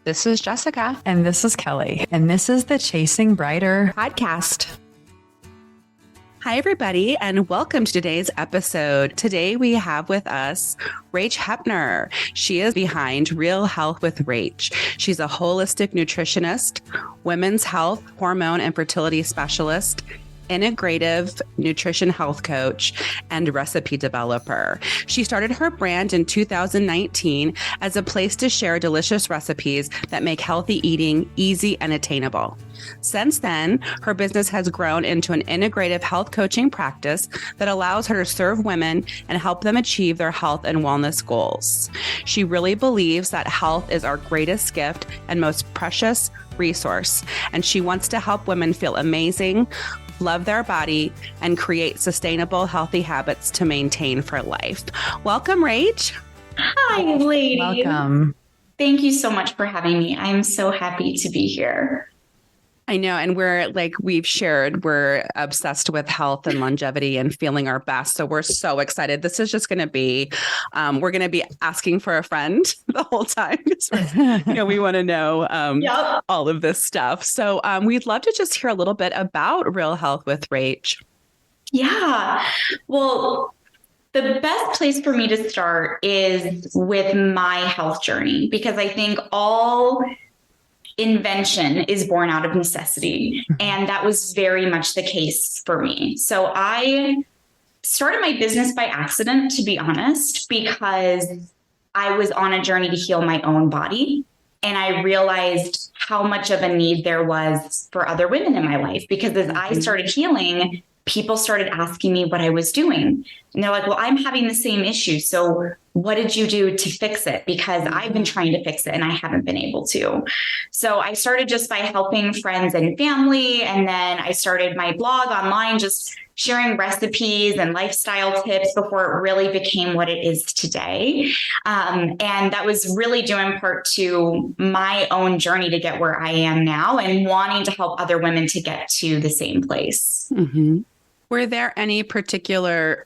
This is Jessica. And this is Kelly. And this is the Chasing Brighter podcast. Hi, everybody, and welcome to today's episode. Today, we have with us Rach Hoeppner. She is behind Real Health with Rach. She's a holistic nutritionist, women's health, hormone, and fertility specialist, Integrative Nutrition Health Coach, and recipe developer. She started her brand in 2019 as a place to share delicious recipes that make healthy eating easy and attainable. Since then, her business has grown into an integrative health coaching practice that allows her to serve women and help them achieve their health and wellness goals. She really believes that health is our greatest gift and most precious resource, and she wants to help women feel amazing, love their body, and create sustainable, healthy habits to maintain for life. Welcome, Rach. Hi, lady. Welcome. Thank you so much for having me. I'm so happy to be here. I know. And we've shared, we're obsessed with health and longevity and feeling our best. So we're so excited. This is just going to be, we're going to be asking for a friend the whole time. We want to know all of this stuff. So we'd love to just hear a little bit about Real Health with Rach. Yeah. Well, the best place for me to start is with my health journey, because I think all invention is born out of necessity. And that was very much the case for me. So I started my business by accident, to be honest, because I was on a journey to heal my own body. And I realized how much of a need there was for other women in my life, because as I started healing, people started asking me what I was doing. And they're like, well, I'm having the same issue. So what did you do to fix it? Because I've been trying to fix it and I haven't been able to. So I started just by helping friends and family. And then I started my blog online, just sharing recipes and lifestyle tips before it really became what it is today. And that was really due in part to my own journey to get where I am now and wanting to help other women to get to the same place. Mm-hmm. Were there any particular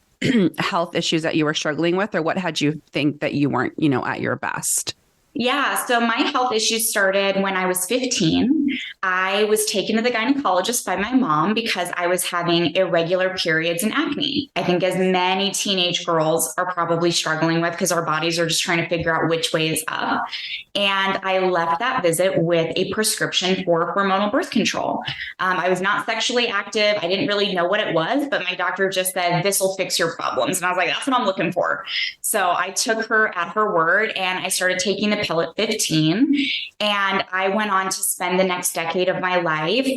health issues that you were struggling with, or what had you think that you weren't, at your best? Yeah. So my health issues started when I was 15. I was taken to the gynecologist by my mom because I was having irregular periods and acne. I think as many teenage girls are probably struggling with, because our bodies are just trying to figure out which way is up. And I left that visit with a prescription for hormonal birth control. I was not sexually active. I didn't really know what it was, but my doctor just said, this will fix your problems. And I was like, that's what I'm looking for. So I took her at her word and I started taking the pill at 15. And I went on to spend the next decade of my life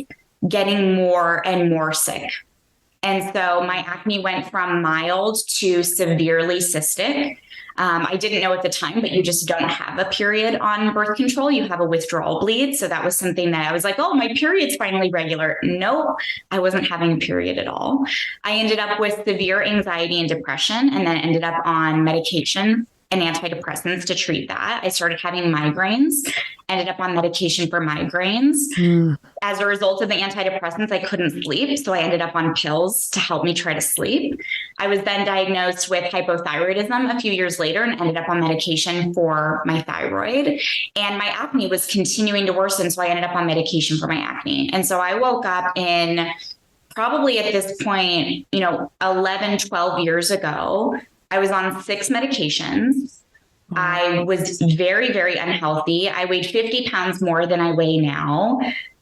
getting more and more sick. And so my acne went from mild to severely cystic. I didn't know at the time, but you just don't have a period on birth control. You have a withdrawal bleed. So that was something that I was like, oh, my period's finally regular. No, I wasn't having a period at all. I ended up with severe anxiety and depression, and then ended up on medication and antidepressants to treat that. I started having migraines, ended up on medication for migraines. As a result of the antidepressants, I couldn't sleep. So I ended up on pills to help me try to sleep. I was then diagnosed with hypothyroidism a few years later and ended up on medication for my thyroid. And my acne was continuing to worsen. So I ended up on medication for my acne. And so I woke up in probably at this point, 11, 12 years ago, I was on 6 medications. I was very, very unhealthy. I weighed 50 pounds more than I weigh now.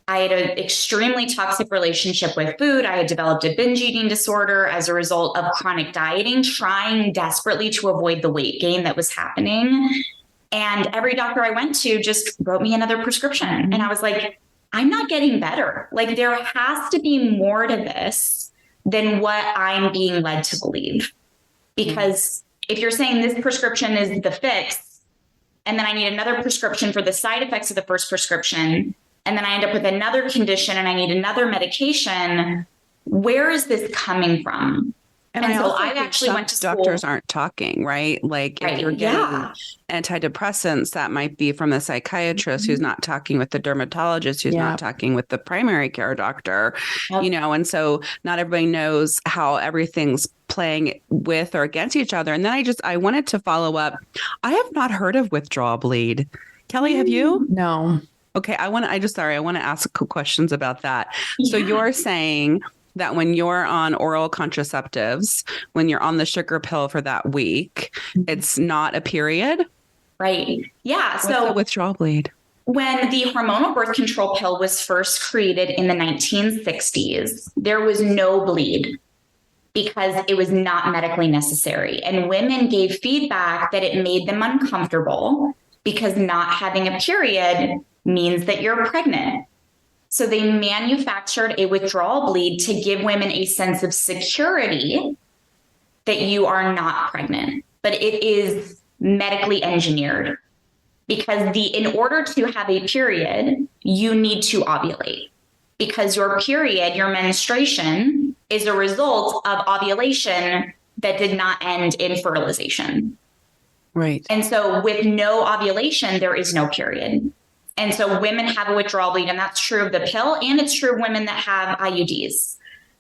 I had an extremely toxic relationship with food. I had developed a binge eating disorder as a result of chronic dieting, trying desperately to avoid the weight gain that was happening. And every doctor I went to just wrote me another prescription. And I was like, I'm not getting better. Like, there has to be more to this than what I'm being led to believe. Because if you're saying this prescription is the fix, and then I need another prescription for the side effects of the first prescription, and then I end up with another condition and I need another medication, where is this coming from? And so I actually went to school. Doctors aren't talking, right? Like if you're getting antidepressants, that might be from the psychiatrist who's not talking with the dermatologist, who's not talking with the primary care doctor, and so not everybody knows how everything's playing with or against each other. And then I wanted to follow up. I have not heard of withdrawal bleed. Kelly, have you? No. Okay. I want to ask questions about that. So Yeah. you're saying that when you're on oral contraceptives, when you're on the sugar pill for that week, it's not a period? Right. Yeah. What's So a withdrawal bleed? when the hormonal birth control pill was first created in the 1960s, there was no bleed because it was not medically necessary. And women gave feedback that it made them uncomfortable because not having a period means that you're pregnant. So they manufactured a withdrawal bleed to give women a sense of security that you are not pregnant, but it is medically engineered because in order to have a period, you need to ovulate because your period, your menstruation is a result of ovulation that did not end in fertilization. Right. And so with no ovulation, there is no period. And so women have a withdrawal bleed, and that's true of the pill, and it's true of women that have IUDs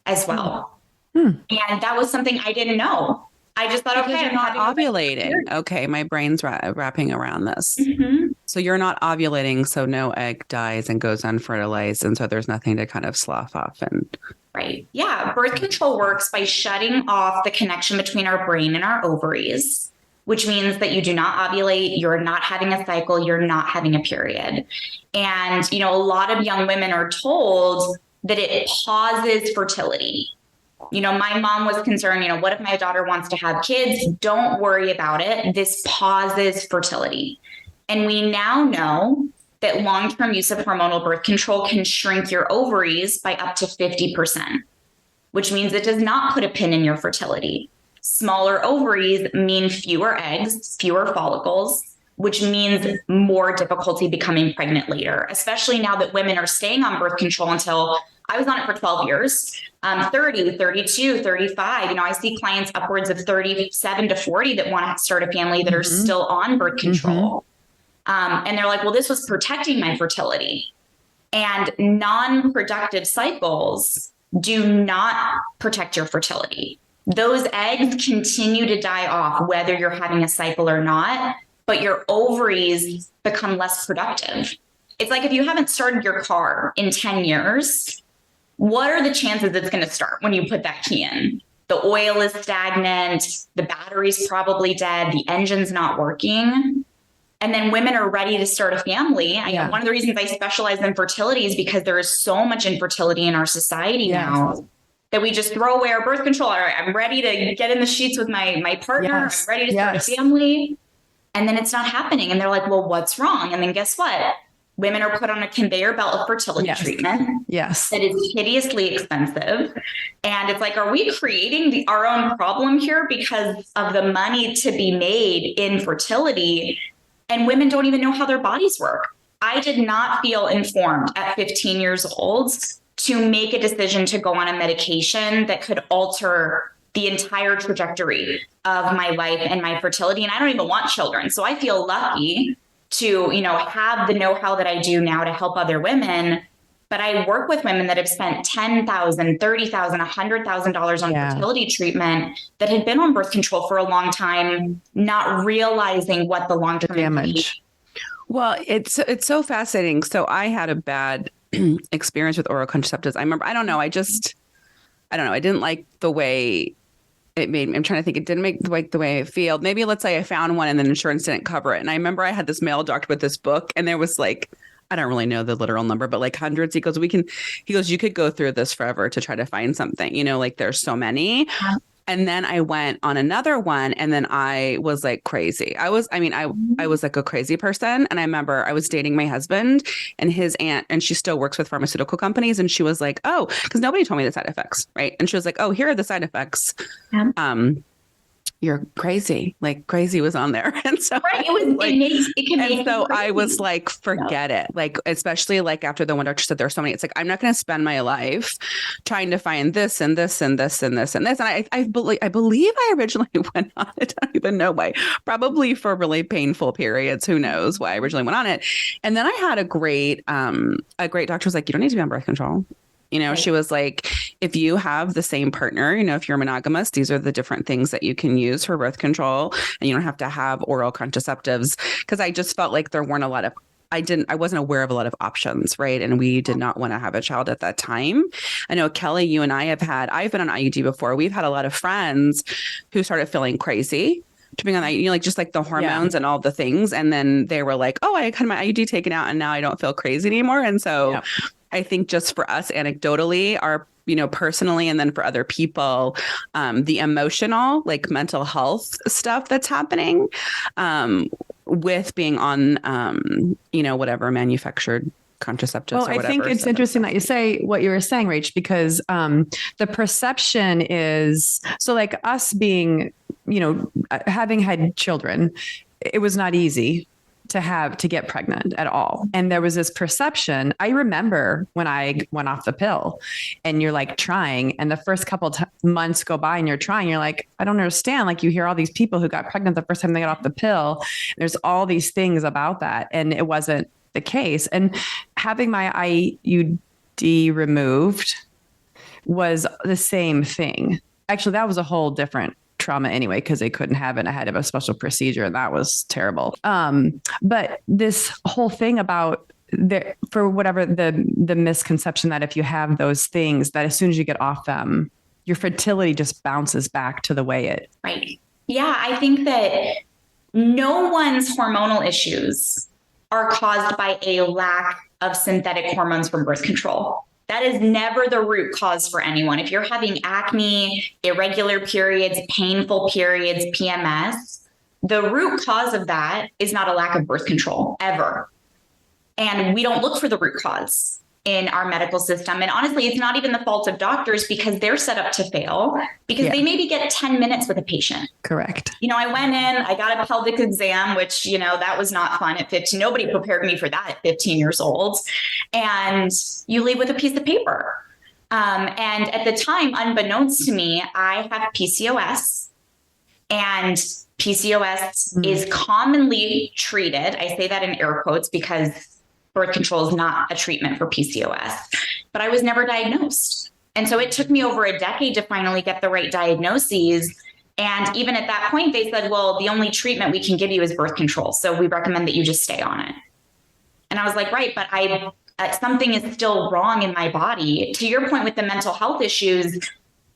as well. And that was something I didn't know. I just thought, Because okay, you're not ovulating. Okay, my brain's wrapping around this. Mm-hmm. So you're not ovulating, so no egg dies and goes unfertilized, and so there's nothing to kind of slough off. And Right. Yeah. Birth control works by shutting off the connection between our brain and our ovaries, which means that you do not ovulate, you're not having a cycle, you're not having a period. And, a lot of young women are told that it pauses fertility. My mom was concerned, what if my daughter wants to have kids? Don't worry about it. This pauses fertility. And we now know that long-term use of hormonal birth control can shrink your ovaries by up to 50%, which means it does not put a pin in your fertility. Smaller ovaries mean fewer eggs, fewer follicles, which means more difficulty becoming pregnant later, especially now that women are staying on birth control until I was on it for 12 years, 30, 32, 35. I see clients upwards of 37 to 40 that want to start a family that are still on birth control. And they're like, well, this was protecting my fertility. And non-productive cycles do not protect your fertility. Those eggs continue to die off, whether you're having a cycle or not, but your ovaries become less productive. It's like if you haven't started your car in 10 years, what are the chances it's going to start when you put that key in? The oil is stagnant, the battery's probably dead, the engine's not working. And then women are ready to start a family. One of the reasons I specialize in fertility is because there is so much infertility in our society now that we just throw away our birth control. All right, I'm ready to get in the sheets with my partner. I'm ready to start a family. And then it's not happening. And they're like, well, what's wrong? And then guess what? Women are put on a conveyor belt of fertility treatment. Yes. That is hideously expensive. And it's like, are we creating our own problem here because of the money to be made in fertility? And women don't even know how their bodies work. I did not feel informed at 15 years old to make a decision to go on a medication that could alter the entire trajectory of my life and my fertility. And I don't even want children. So I feel lucky to, have the know-how that I do now to help other women. But I work with women that have spent $10,000, $30,000, $100,000 on fertility treatment that had been on birth control for a long time, not realizing what the long-term damage. Well, it's so fascinating. So I had a bad experience with oral contraceptives. I remember, I don't know. I didn't like the way it made me. I'm trying to think. It didn't make the way I feel. Maybe let's say I found one and then insurance didn't cover it. And I remember I had this male doctor with this book, and there was like, I don't really know the literal number, but like hundreds. He goes, you could go through this forever to try to find something, like there's so many. And then I went on another one, and then I was like crazy. I was like a crazy person. And I remember I was dating my husband and his aunt, and she still works with pharmaceutical companies. And she was like, oh, because nobody told me the side effects. Right. And she was like, oh, here are the side effects. You're crazy. Like crazy was on there. And so I was like, forget it. Like, especially like after the one doctor said there's so many, it's like, I'm not going to spend my life trying to find this and this and this and this and this. And I believe I originally went on it. I don't even know why, probably for really painful periods. Who knows why I originally went on it. And then I had a great doctor was like, you don't need to be on birth control. She was like, if you have the same partner, if you're monogamous, these are the different things that you can use for birth control, and you don't have to have oral contraceptives. Because I just felt like there weren't a lot of I wasn't aware of a lot of options, right? And we did not want to have a child at that time. I know, Kelly, you and I've been on IUD before. We've had a lot of friends who started feeling crazy to being on IUD, just like the hormones and all the things. And then they were like, oh, I had my IUD taken out and now I don't feel crazy anymore. And so I think just for us anecdotally, personally, and then for other people, the emotional, like mental health stuff that's happening, with being on, whatever manufactured contraceptives or whatever. I think it's interesting that you say what you were saying, Rach, because the perception is, so like us being, having had children, it was not easy to get pregnant at all. And there was this perception. I remember when I went off the pill and you're like trying, and the first couple months go by and you're trying, you're like, I don't understand. Like you hear all these people who got pregnant the first time they got off the pill. There's all these things about that. And it wasn't the case. And having my IUD removed was the same thing. Actually, that was a whole different trauma anyway, because they couldn't have it. I had to have a special procedure and that was terrible. But this whole thing about for whatever the misconception that if you have those things, that as soon as you get off them, your fertility just bounces back to the way it. Right. Yeah. I think that no one's hormonal issues are caused by a lack of synthetic hormones from birth control. That is never the root cause for anyone. If you're having acne, irregular periods, painful periods, PMS, the root cause of that is not a lack of birth control ever. And we don't look for the root cause in our medical system. And honestly, it's not even the fault of doctors because they're set up to fail because they maybe get 10 minutes with a patient. Correct. I went in, I got a pelvic exam, which, that was not fun at 15. Nobody prepared me for that at 15 years old. And you leave with a piece of paper. And at the time, unbeknownst to me, I have PCOS, and PCOS is commonly treated. I say that in air quotes because birth control is not a treatment for PCOS, but I was never diagnosed. And so it took me over a decade to finally get the right diagnoses. And even at that point, they said, well, the only treatment we can give you is birth control. So we recommend that you just stay on it. And I was like, right, but something is still wrong in my body. To your point with the mental health issues,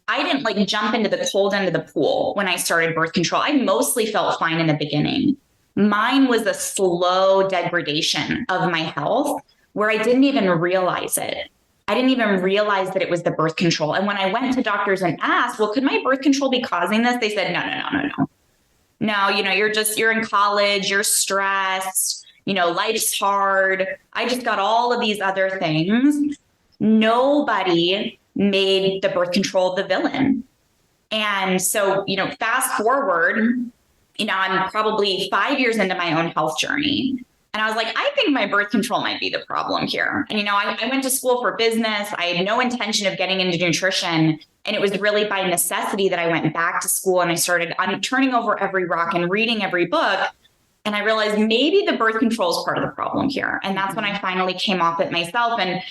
I didn't jump into the cold end of the pool when I started birth control. I mostly felt fine in the beginning. Mine was a slow degradation of my health where I didn't even realize it. I didn't even realize that it was the birth control. And when I went to doctors and asked, well, could my birth control be causing this? They said, no. No, you're in college, you're stressed, life's hard. I just got all of these other things. Nobody made the birth control the villain. And so, fast forward, I'm probably 5 years into my own health journey. And I was like, I think my birth control might be the problem here. And, I went to school for business. I had no intention of getting into nutrition. And it was really by necessity that I went back to school and I'm turning over every rock and reading every book. And I realized maybe the birth control is part of the problem here. And that's when I finally came off it myself. And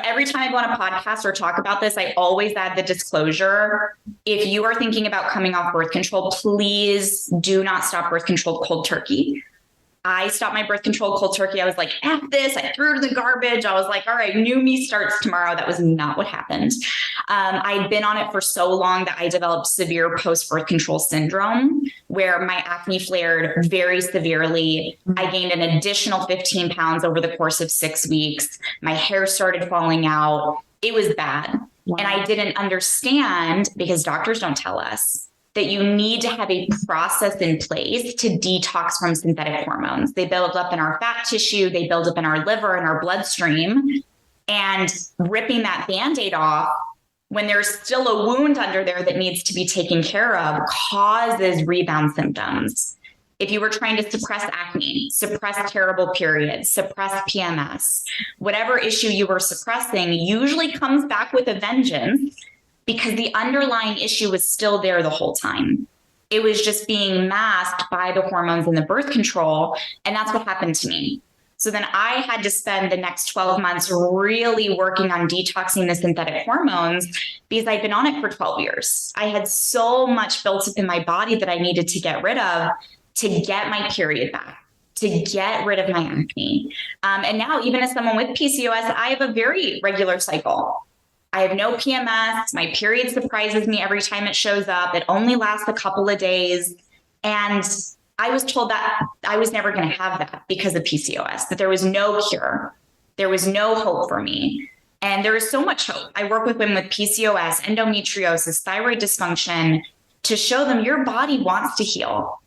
every time I go on a podcast or talk about this, I always add the disclosure. If you are thinking about coming off birth control, please do not stop birth control cold turkey. I stopped my birth control cold turkey. I was like, F this. I threw it in the garbage. I was like, all right, new me starts tomorrow. That was not what happened. I'd been on it for so long that I developed severe post-birth control syndrome where my acne flared very severely. I gained an additional 15 pounds over the course of 6 weeks. My hair started falling out. It was bad. Wow. And I didn't understand because doctors don't tell us that you need to have a process in place to detox from synthetic hormones. They build up in our fat tissue, they build up in our liver and our bloodstream, and ripping that Band-Aid off when there's still a wound under there that needs to be taken care of causes rebound symptoms. If you were trying to suppress acne, suppress terrible periods, suppress PMS, whatever issue you were suppressing usually comes back with a vengeance because the underlying issue was still there the whole time. It was just being masked by the hormones and the birth control. And that's what happened to me. So then I had to spend the next 12 months really working on detoxing the synthetic hormones because I'd been on it for 12 years. I had so much built up in my body that I needed to get rid of to get my period back, to get rid of my acne. And now, even as someone with PCOS, I have a very regular cycle. I have no PMS. My period surprises me every time it shows up. It only lasts a couple of days. And I was told that I was never going to have that because of PCOS, that there was no cure. There was no hope for me. And there is so much hope. I work with women with PCOS, endometriosis, thyroid dysfunction to show them your body wants to heal.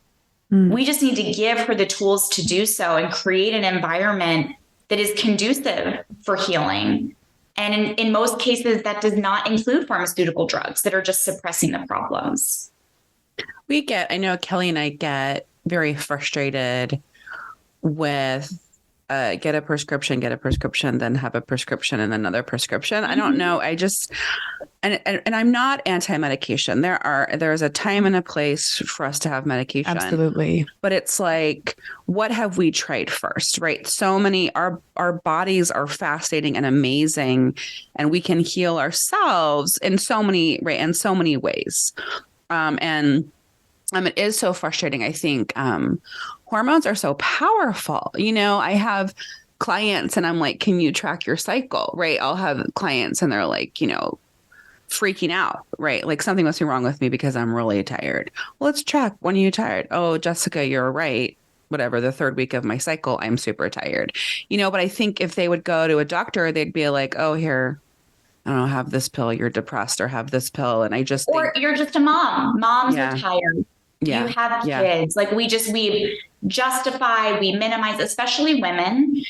We just need to give her the tools to do so and create an environment that is conducive for healing. And in most cases, that does not include pharmaceutical drugs that are just suppressing the problems. I know Kelly and I get very frustrated with get a prescription, then have a prescription and another prescription. I don't know. I just, and I'm not anti-medication. There's a time and a place for us to have medication. Absolutely. But it's like, what have we tried first, right? So many, our bodies are fascinating and amazing, and we can heal ourselves in so many, right, in so many ways. It is so frustrating. I think hormones are so powerful. I have clients and I'm like, can you track your cycle? Right. I'll have clients and they're like, freaking out. Right. Like something must be wrong with me because I'm really tired. Well, let's track. When are you tired? Oh, Jessica, you're right. Whatever, the third week of my cycle, I'm super tired. But I think if they would go to a doctor, they'd be like, oh, here, I don't know, have this pill. You're depressed, or have this pill. And I just Or you're just a mom. Moms are tired. Yeah. You have kids. Like we justify, we minimize, especially women.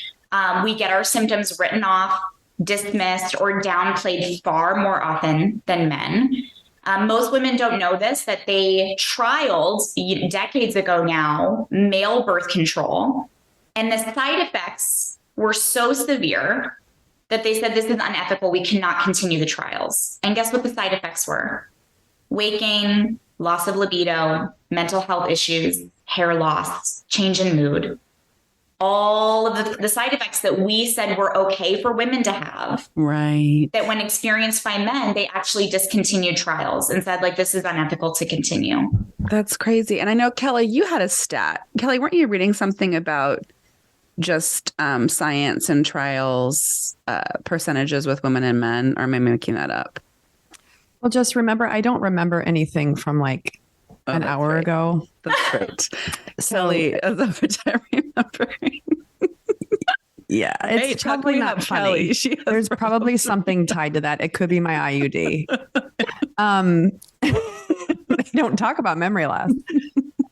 We get our symptoms written off, dismissed, or downplayed far more often than men. Most women don't know this, that they trialed decades ago now, male birth control. And the side effects were so severe that they said, this is unethical. We cannot continue the trials. And guess what the side effects were? Weight gain, loss of libido, mental health issues, hair loss, change in mood. All of the side effects that we said were okay for women to have. Right. That when experienced by men, they actually discontinued trials and said, like, this is unethical to continue. That's crazy. And I know, Kelly, you had a stat. Kelly, weren't you reading something about just science and trials percentages with women and men? Or am I making that up? Well, just remember, I don't remember anything from like an hour ago. That's right. Kelly, as of which I remember. Yeah, it's probably not funny. There's probably something tied to that. It could be my IUD. They don't talk about memory loss.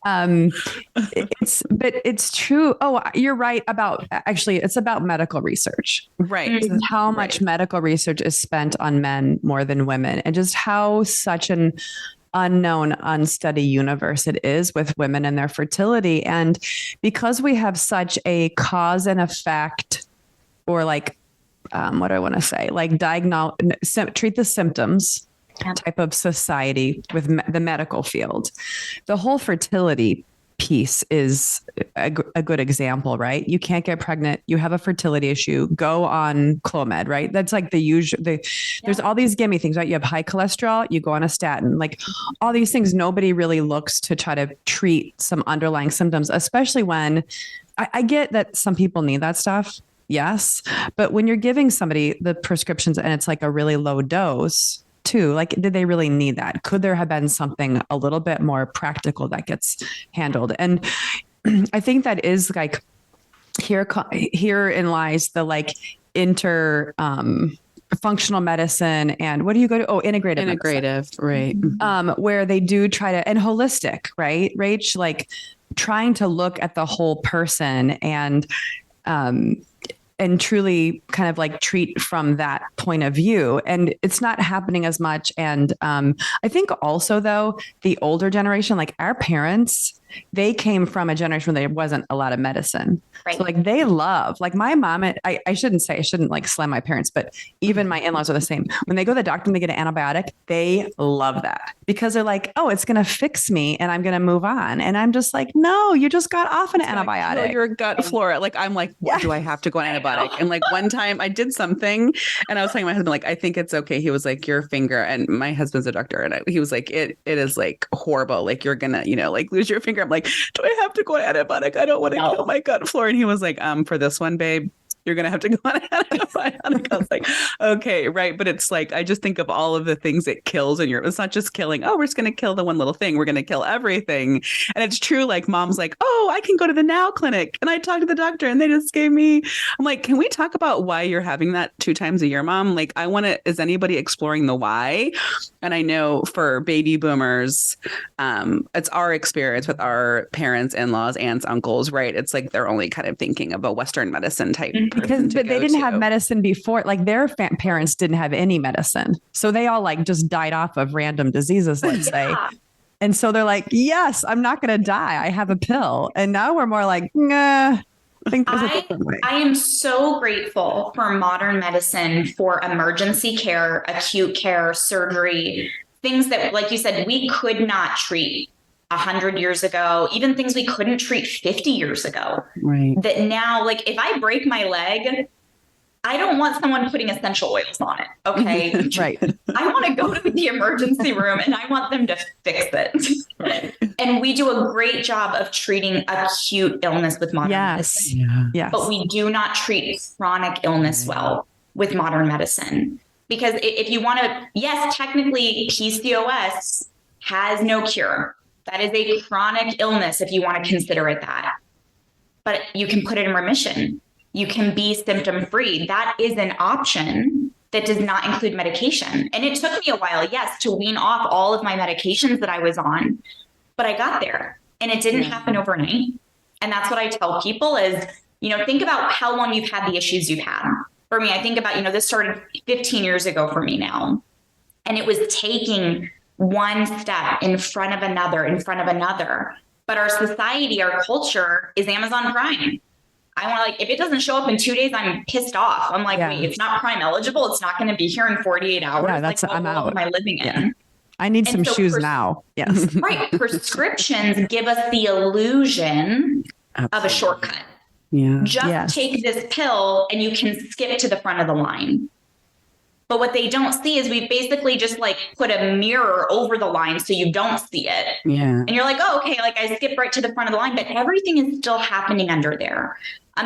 But it's true. Oh, you're right about, actually, it's about medical research. Right. It's how much medical research is spent on men more than women, and just how such an unknown, unstudied universe it is with women and their fertility. And because we have such a cause and effect, or like, what do I want to say? Like treat the symptoms type of society with the medical field. The whole fertility piece is a good example, right? You can't get pregnant. You have a fertility issue. Go on Clomid, right? That's like the usual. There's all these gimme things, right? You have high cholesterol, you go on a statin, like all these things. Nobody really looks to try to treat some underlying symptoms, especially when I get that some people need that stuff. Yes. But when you're giving somebody the prescriptions and it's like a really low dose too, like, did they really need that? Could there have been something a little bit more practical that gets handled? And I think that is like, herein lies the like functional medicine, and what do you go to? Oh, integrative, right. Where they do try to, and holistic, right? Rach, like trying to look at the whole person and truly kind of like treat from that point of view. And it's not happening as much. And I think also, though, the older generation, like our parents, they came from a generation where there wasn't a lot of medicine. Right. So like they love, like my mom, I shouldn't like slam my parents, but even my in-laws are the same. When they go to the doctor and they get an antibiotic, they love that because they're like, oh, it's going to fix me and I'm going to move on. And I'm just like, no, you just got off an antibiotic. Your gut flora. Like, I'm like, what, do I have to go on antibiotic? And like one time I did something and I was telling my husband, like, I think it's okay. He was like, your finger, and my husband's a doctor. And he was like, it is like horrible. Like you're going to, like lose your finger. I'm like, do I have to go on antibiotic? I don't want to kill my gut flora. And he was like, for this one, babe, you're going to have to go on antibiotic. I was like, okay, right. But it's like, I just think of all of the things it kills in it's not just killing, oh, we're just going to kill the one little thing. We're going to kill everything. And it's true. Like mom's like, oh, I can go to the Now Clinic. And I talked to the doctor and they just gave me, I'm like, can we talk about why you're having that 2 times a year, mom? Like, is anybody exploring the why? And I know for baby boomers, it's our experience with our parents, in-laws, aunts, uncles, right? It's like they're only kind of thinking of a Western medicine type. But they didn't have medicine before. Like their parents didn't have any medicine. So they all like just died off of random diseases, let's say. And so they're like, yes, I'm not going to die. I have a pill. And now we're more like, nah. I am so grateful for modern medicine, for emergency care, acute care, surgery, things that, like you said, we could not treat 100 years ago, even things we couldn't treat 50 years ago. Right. That now, like if I break my leg, I don't want someone putting essential oils on it. Okay. Right. I want to go to the emergency room and I want them to fix it. Right. And we do a great job of treating acute illness with modern medicine. Yeah. Yes. But we do not treat chronic illness well with modern medicine. Because if you want to, yes, technically PCOS has no cure. That is a chronic illness if you want to consider it that. But you can put it in remission. You can be symptom free. That is an option that does not include medication. And it took me a while, yes, to wean off all of my medications that I was on, but I got there and it didn't happen overnight. And that's what I tell people is, think about how long you've had the issues you've had. For me, I think about, this started 15 years ago for me now. And it was taking one step in front of another. But our society, our culture is Amazon Prime. I want if it doesn't show up in 2 days, I'm pissed off. I'm like, wait, it's not Prime eligible. It's not going to be here in 48 hours. Yeah, that's, I'm out. What am I living in? I need some shoes now. Yes. Right. Prescriptions give us the illusion of a shortcut. Yeah. Just take this pill and you can skip to the front of the line. But what they don't see is we basically just put a mirror over the line so you don't see it. Yeah. And you're like, oh, okay, I skipped right to the front of the line, but everything is still happening under there.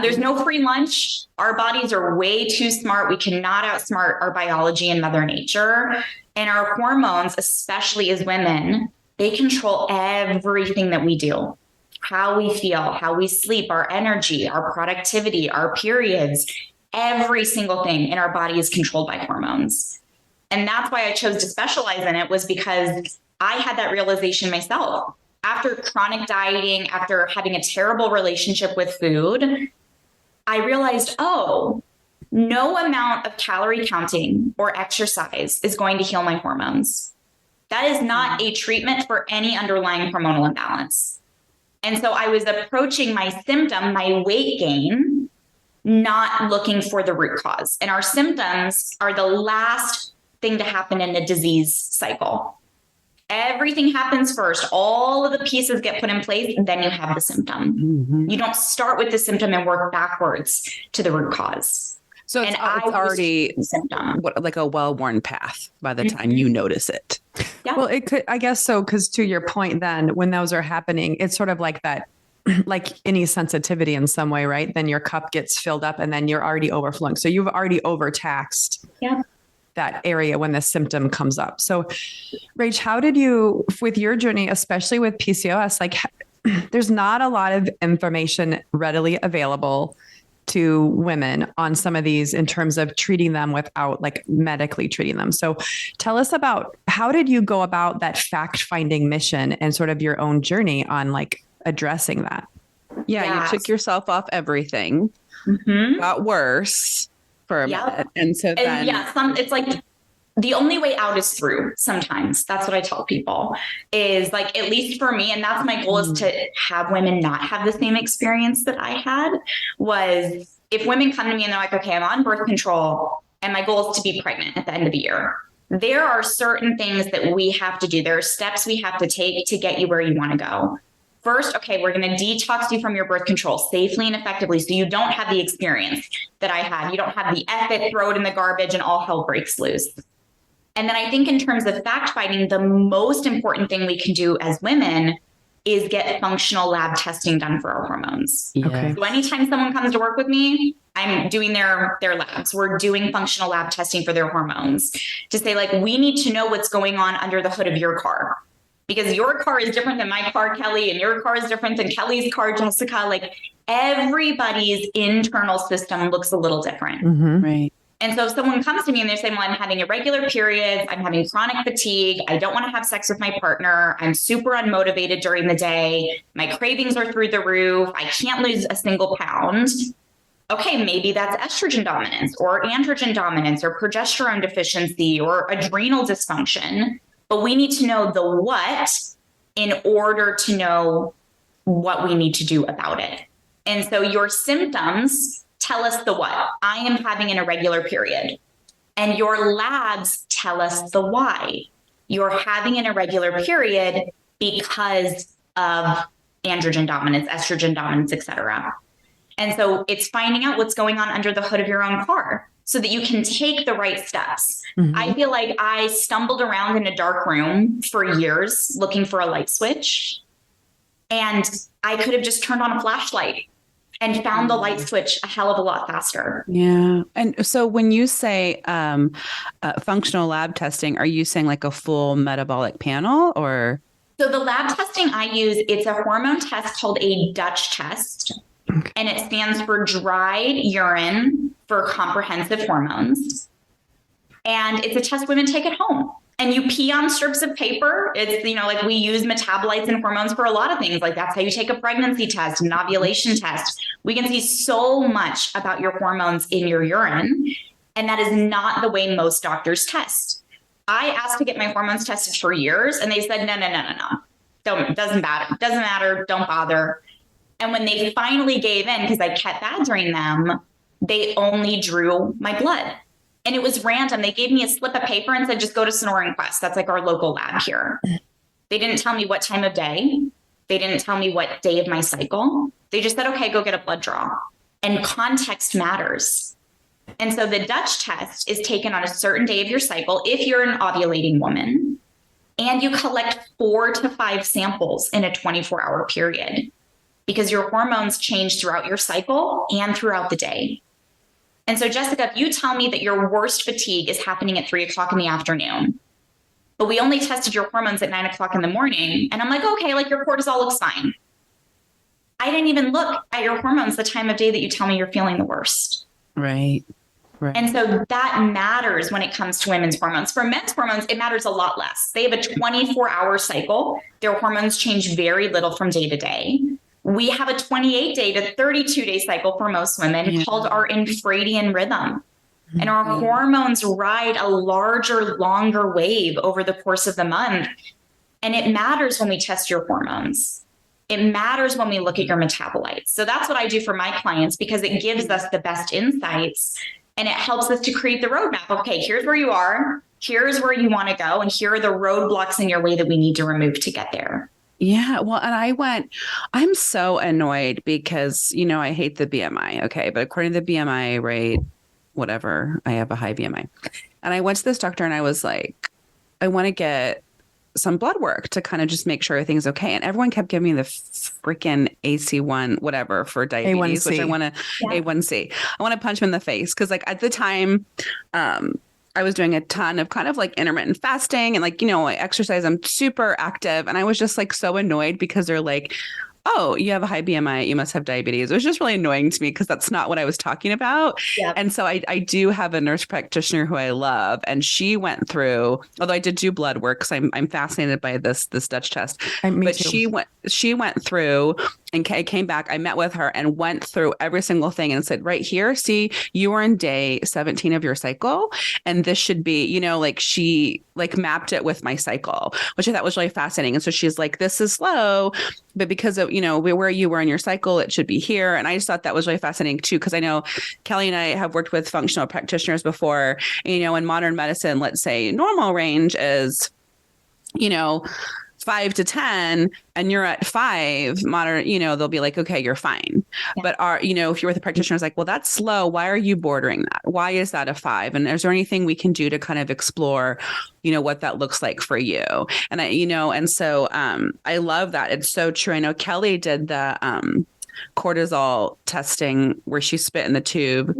There's no free lunch. Our bodies are way too smart. We cannot outsmart our biology and Mother Nature. And our hormones, especially as women, they control everything that we do. How we feel, how we sleep, our energy, our productivity, our periods. Every single thing in our body is controlled by hormones. And that's why I chose to specialize in it, was because I had that realization myself. After chronic dieting, after having a terrible relationship with food, I realized, no amount of calorie counting or exercise is going to heal my hormones. That is not a treatment for any underlying hormonal imbalance. And so I was approaching my symptom, my weight gain, not looking for the root cause. And our symptoms are the last thing to happen in the disease cycle. Everything happens first. All of the pieces get put in place, and then you have the symptom. Mm-hmm. You don't start with the symptom and work backwards to the root cause. So it's already like a well-worn path by the time you notice it. Yeah. Well, it could, I guess so, because to your point then, when those are happening, it's sort of like that, like any sensitivity in some way, right? Then your cup gets filled up and then you're already overflowing. So you've already overtaxed that area when the symptom comes up. So Rach, how did you, with your journey, especially with PCOS, there's not a lot of information readily available to women on some of these in terms of treating them without medically treating them. So tell us about, how did you go about that fact-finding mission and sort of your own journey on addressing that? Yeah, you took yourself off everything, got worse for a minute. And so then... it's the only way out is through sometimes. That's what I tell people is like, at least for me, and that's my goal is to have women not have the same experience that I had, was if women come to me and they're like, okay, I'm on birth control and my goal is to be pregnant at the end of the year. There are certain things that we have to do. There are steps we have to take to get you where you want to go. First, okay, we're going to detox you from your birth control safely and effectively so you don't have the experience that I had. You don't have the it, throw it in the garbage, and all hell breaks loose. And then I think in terms of fact finding, the most important thing we can do as women is get functional lab testing done for our hormones. Yeah. Okay. So anytime someone comes to work with me, I'm doing their labs. We're doing functional lab testing for their hormones to say, like, we need to know what's going on under the hood of your car. Because your car is different than my car, Kelly, and your car is different than Kelly's car, Jessica. Like, everybody's internal system looks a little different. Mm-hmm. Right. And so if someone comes to me and they're saying, well, I'm having irregular periods, I'm having chronic fatigue, I don't want to have sex with my partner, I'm super unmotivated during the day, my cravings are through the roof, I can't lose a single pound. Okay, maybe that's estrogen dominance or androgen dominance or progesterone deficiency or adrenal dysfunction. But we need to know the what in order to know what we need to do about it. And so your symptoms tell us the what. I am having an irregular period. And your labs tell us the why. You're having an irregular period because of androgen dominance, estrogen dominance, et cetera. And so it's finding out what's going on under the hood of your own car so that you can take the right steps. Mm-hmm. I feel like I stumbled around in a dark room for years looking for a light switch. And I could have just turned on a flashlight and found the light switch a hell of a lot faster. Yeah. And so when you say functional lab testing, are you saying like a full metabolic panel or? So the lab testing I use, it's a hormone test called a Dutch test. Okay. And it stands for dried urine for comprehensive hormones. And it's a test women take at home. And you pee on strips of paper. It's, you know, like we use metabolites and hormones for a lot of things. Like that's how you take a pregnancy test, an ovulation test. We can see so much about your hormones in your urine. And that is not the way most doctors test. I asked to get my hormones tested for years and they said, no. Doesn't matter. Don't bother. And when they finally gave in, because I kept badgering them, they only drew my blood. And it was random. They gave me a slip of paper and said, just go to Sonoran Quest. That's like our local lab here. They didn't tell me what time of day. They didn't tell me what day of my cycle. They just said, okay, go get a blood draw. And context matters. And so the Dutch test is taken on a certain day of your cycle if you're an ovulating woman. And you collect 4 to 5 samples in a 24-hour period because your hormones change throughout your cycle and throughout the day. And so, Jessica, if you tell me that your worst fatigue is happening at 3 o'clock in the afternoon, but we only tested your hormones at 9 o'clock in the morning, and I'm like, okay, like your cortisol looks fine. I didn't even look at your hormones the time of day that you tell me you're feeling the worst. Right. And so that matters when it comes to women's hormones. For men's hormones, it matters a lot less. They have a 24-hour cycle. Their hormones change very little from day to day. We have a 28-day to 32-day cycle for most women called our infradian rhythm. And our hormones ride a larger, longer wave over the course of the month. And it matters when we test your hormones. It matters when we look at your metabolites. So that's what I do for my clients because it gives us the best insights and it helps us to create the roadmap. Okay, here's where you are. Here's where you want to go. And here are the roadblocks in your way that we need to remove to get there. Yeah. Well, and I'm so annoyed because, you know, I hate the BMI. Okay. But according to the BMI rate, whatever, I have a high BMI. And I went to this doctor and I was like, I want to get some blood work to kind of just make sure everything's okay. And everyone kept giving me the freaking AC1, whatever for diabetes, A1C. Which I want to A1C. I want to punch him in the face. Cause like at the time, I was doing a ton of kind of like intermittent fasting and like, you know, I exercise. I'm super active. And I was just like so annoyed because they're like, oh, you have a high BMI, you must have diabetes. It was just really annoying to me because that's not what I was talking about. Yep. And so I do have a nurse practitioner who I love. And she went through, although I did do blood work because I'm fascinated by this Dutch test. But she went through And Kay came back. I met with her and went through every single thing and said, right here, see, you are in day 17 of your cycle. And this should be, like she like mapped it with my cycle, which I thought was really fascinating. And so she's like, this is slow, but because of, where you were in your cycle, it should be here. And I just thought that was really fascinating too, because I know Kelly and I have worked with functional practitioners before. In modern medicine, let's say normal range is, 5 to 10 and you're at 5 modern, they'll be like, okay, you're fine. Yeah. But if you're with a practitioner, it's like, well, that's slow. Why are you bordering that? Why is that a 5? And is there anything we can do to kind of explore, what that looks like for you? And I love that. It's so true. I know Kelly did the, cortisol testing where she spit in the tube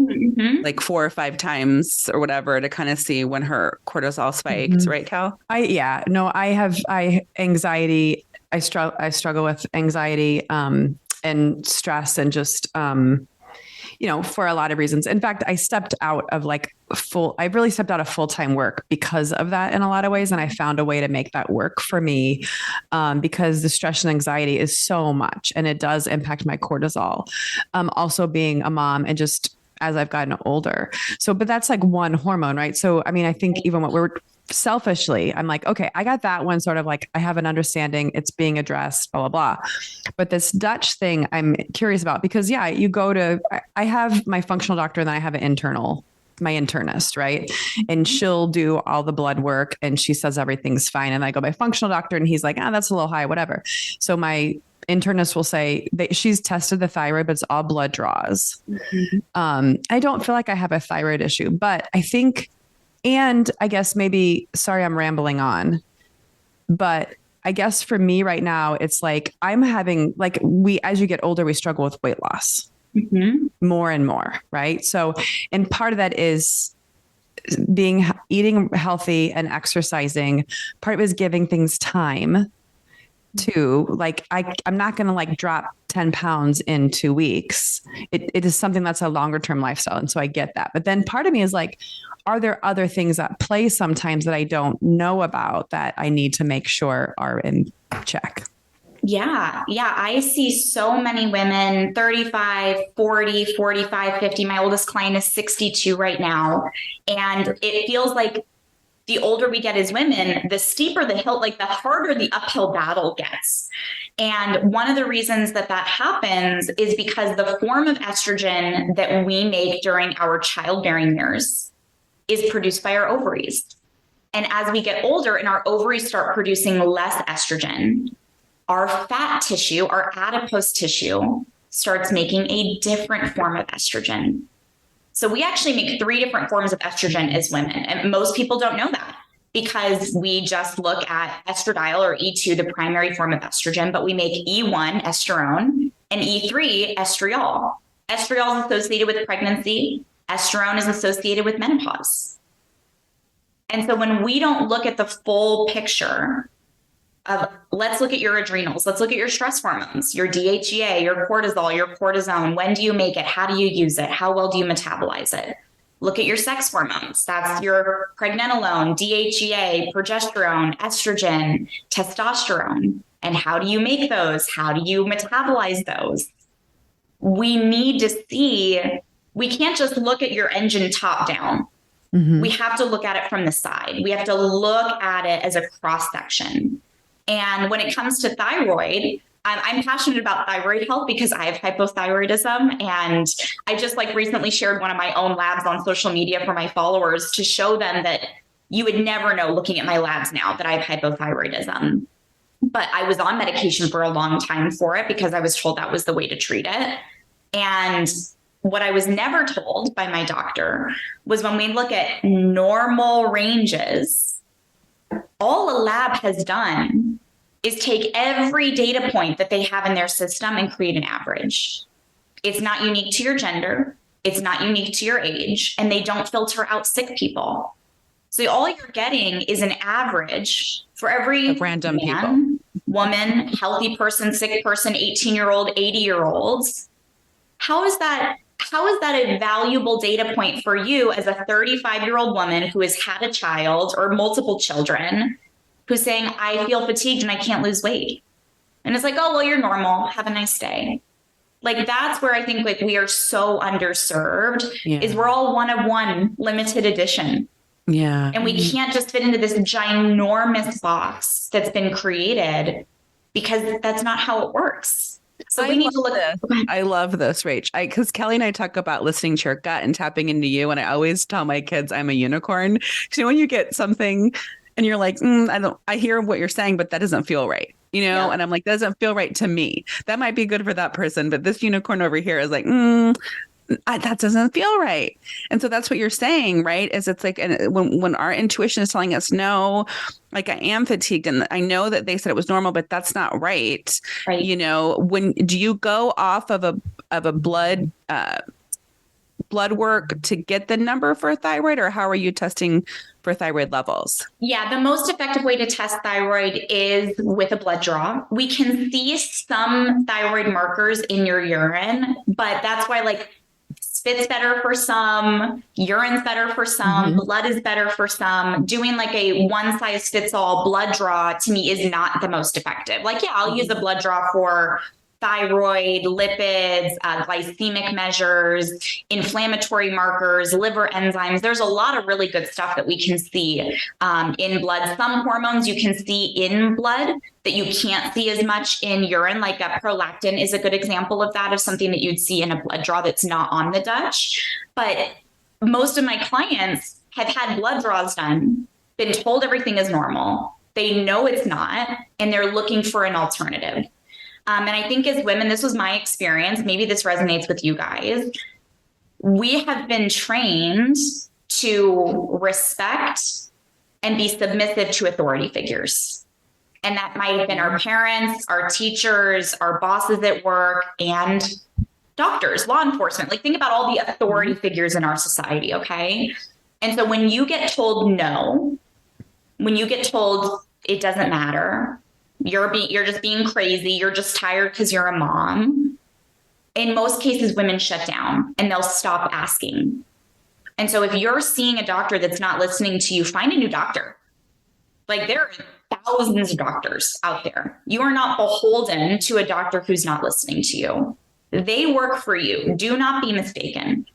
like 4 or 5 times or whatever to kind of see when her cortisol spiked, right, Kel? I have anxiety. I struggle with anxiety and stress and just for a lot of reasons. In fact, I stepped out of I really stepped out of full-time work because of that in a lot of ways. And I found a way to make that work for me because the stress and anxiety is so much and it does impact my cortisol. Also being a mom and just as I've gotten older. So, but that's like one hormone, right? So, I mean, I think even what we're selfishly, I'm like, okay, I got that one sort of like, I have an understanding it's being addressed, blah, blah, blah. But this Dutch thing I'm curious about because you go to, I have my functional doctor and then I have my internist, right? And she'll do all the blood work and she says everything's fine. And I go, my functional doctor and he's like, that's a little high, whatever. So my internist will say that she's tested the thyroid, but it's all blood draws. I don't feel like I have a thyroid issue, but I think, and I guess maybe, sorry, I'm rambling on, but I guess for me right now, it's like, I'm having as you get older, we struggle with weight loss more and more. Right. So, and part of that is eating healthy and exercising. Part of it is giving things time to I'm not going to drop 10 pounds in 2 weeks. It is something that's a longer term lifestyle. And so I get that. But then part of me is are there other things at play sometimes that I don't know about that I need to make sure are in check? Yeah. I see so many women, 35, 40, 45, 50. My oldest client is 62 right now. And it feels like the older we get as women, the steeper the hill, the harder the uphill battle gets. And one of the reasons that happens is because the form of estrogen that we make during our childbearing years is produced by our ovaries. And as we get older and our ovaries start producing less estrogen, our fat tissue, our adipose tissue, starts making a different form of estrogen. So we actually make 3 different forms of estrogen as women. And most people don't know that because we just look at estradiol or E2, the primary form of estrogen, but we make E1, estrone, and E3, estriol. Estriol is associated with pregnancy. Estrone is associated with menopause. And so when we don't look at the full picture of, let's look at your adrenals, let's look at your stress hormones, your DHEA, your cortisol, your cortisone. When do you make it? How do you use it? How well do you metabolize it? Look at your sex hormones. That's your pregnenolone, DHEA, progesterone, estrogen, testosterone. And how do you make those? How do you metabolize those? We need to see, we can't just look at your engine top down. We have to look at it from the side. We have to look at it as a cross section. And when it comes to thyroid, I'm passionate about thyroid health because I have hypothyroidism. And I just recently shared one of my own labs on social media for my followers to show them that you would never know looking at my labs now that I have hypothyroidism. But I was on medication for a long time for it because I was told that was the way to treat it. And what I was never told by my doctor was when we look at normal ranges, all a lab has done is take every data point that they have in their system and create an average. It's not unique to your gender. It's not unique to your age, and they don't filter out sick people. So all you're getting is an average for every random man, woman, healthy person, sick person, 18-year-old, 80-year-olds. How is that a valuable data point for you as a 35-year-old woman who has had a child or multiple children who's saying, I feel fatigued and I can't lose weight? And it's like, oh, well, you're normal. Have a nice day. Like, that's where I think like we are so underserved is we're all one of one, limited edition. Yeah. And we can't just fit into this ginormous box that's been created because that's not how it works. So we need to look at this. I love this, Rach. Because Kelly and I talk about listening to your gut and tapping into you. And I always tell my kids I'm a unicorn. So when you get something and you're like, I hear what you're saying, but that doesn't feel right. And I'm like, that doesn't feel right to me. That might be good for that person. But this unicorn over here is like, that doesn't feel right. And so that's what you're saying, right? Is it's like, and when our intuition is telling us, no, like I am fatigued and I know that they said it was normal, but that's not right. Right. When do you go off of a blood work to get the number for thyroid, or how are you testing for thyroid levels? Yeah, the most effective way to test thyroid is with a blood draw. We can see some thyroid markers in your urine, but that's why like spit's better for some, urine's better for some, blood is better for some. Doing like a one size fits all blood draw to me is not the most effective. Like, yeah, I'll use a blood draw for thyroid, lipids, glycemic measures, inflammatory markers, liver enzymes. There's a lot of really good stuff that we can see in blood. Some hormones you can see in blood that you can't see as much in urine, like prolactin is a good example of that, of something that you'd see in a blood draw that's not on the Dutch. But most of my clients have had blood draws done, been told everything is normal. They know it's not, and they're looking for an alternative. And I think as women, this was my experience. Maybe this resonates with you guys. We have been trained to respect and be submissive to authority figures. And that might have been our parents, our teachers, our bosses at work, and doctors, law enforcement. Like, think about all the authority figures in our society, okay? And so when you get told no, when you get told it doesn't matter, you're just being crazy, you're just tired because you're a mom, in most cases, women shut down and they'll stop asking. And so if you're seeing a doctor that's not listening to you, find a new doctor. Like, there are thousands of doctors out there. You are not beholden to a doctor who's not listening to you. They work for you. Do not be mistaken.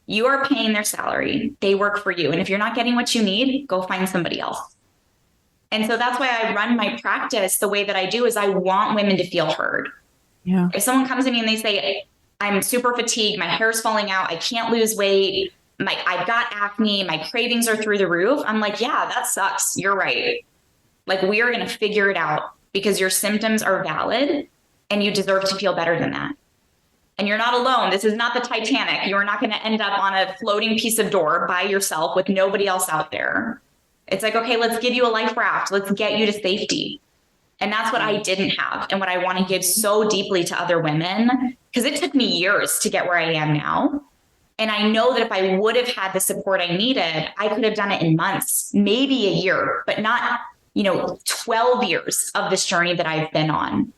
You are paying their salary. They work for you. And if you're not getting what you need, go find somebody else. And so that's why I run my practice the way that I do, is I want women to feel heard. Yeah. If someone comes to me and they say, I'm super fatigued, my hair's falling out, I can't lose weight, I've got acne, my cravings are through the roof, I'm like, yeah, that sucks. You're right. Like, we are going to figure it out, because your symptoms are valid and you deserve to feel better than that. And you're not alone. This is not the Titanic. You're not going to end up on a floating piece of door by yourself with nobody else out there. It's like, okay, let's give you a life raft. Let's get you to safety. And that's what I didn't have, and what I want to give so deeply to other women, because it took me years to get where I am now. And I know that if I would have had the support I needed, I could have done it in months, maybe a year, but not, 12 years of this journey that I've been on.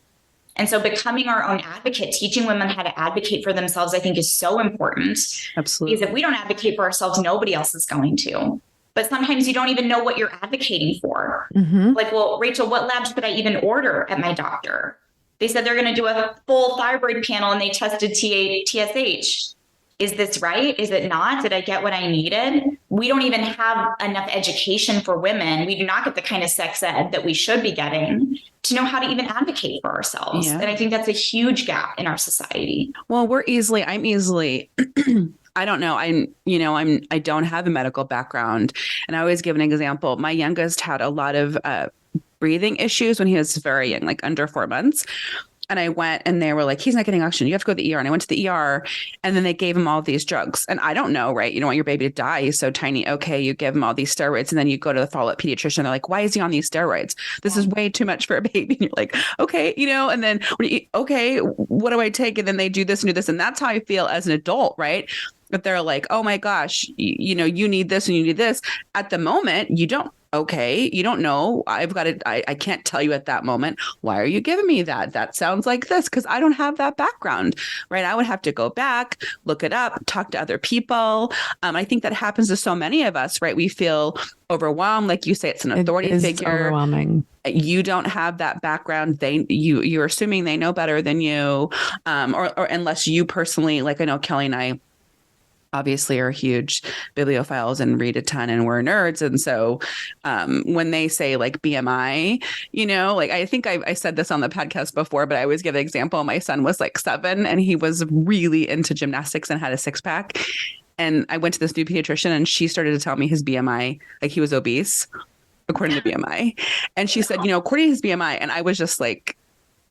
And so becoming our own advocate, teaching women how to advocate for themselves, I think is so important. Absolutely. Because if we don't advocate for ourselves, nobody else is going to. But sometimes you don't even know what you're advocating for. Like, well, Rachel, what lab should I even order at my doctor? They said they're going to do a full thyroid panel and they tested TSH. Is this right? Is it not? Did I get what I needed? We don't even have enough education for women. We do not get the kind of sex ed that we should be getting to know how to even advocate for ourselves. Yeah. And I think that's a huge gap in our society. Well, I'm easily I don't know. I don't have a medical background, and I always give an example. My youngest had a lot of breathing issues when he was very young, like under 4 months. And I went, and they were like, he's not getting oxygen. You have to go to the ER. And I went to the ER, and then they gave him all these drugs. And I don't know, right? You don't want your baby to die. He's so tiny. Okay, you give him all these steroids, and then you go to the follow-up pediatrician. They're like, why is he on these steroids? This is way too much for a baby. And you're like, okay, and then, okay, what do I take? And then they do this and do this. And that's how I feel as an adult, right? But they're like, oh my gosh, you need this and you need this. At the moment, you don't. Okay, you don't know. I've got it. I can't tell you at that moment. Why are you giving me that? That sounds like this, because I don't have that background, right? I would have to go back, look it up, talk to other people. I think that happens to so many of us, right? We feel overwhelmed. Like you say, it's an authority figure. Overwhelming. you don't have that background. You're assuming they know better than you, or unless you personally, like I know Kelly and I obviously are huge bibliophiles and read a ton and we're nerds. And so when they say like BMI, like I think I said this on the podcast before, but I always give the example. My son was like 7 and he was really into gymnastics and had a 6-pack. And I went to this new pediatrician and she started to tell me his BMI, like he was obese according to BMI. And she said, according to his BMI. And I was just like,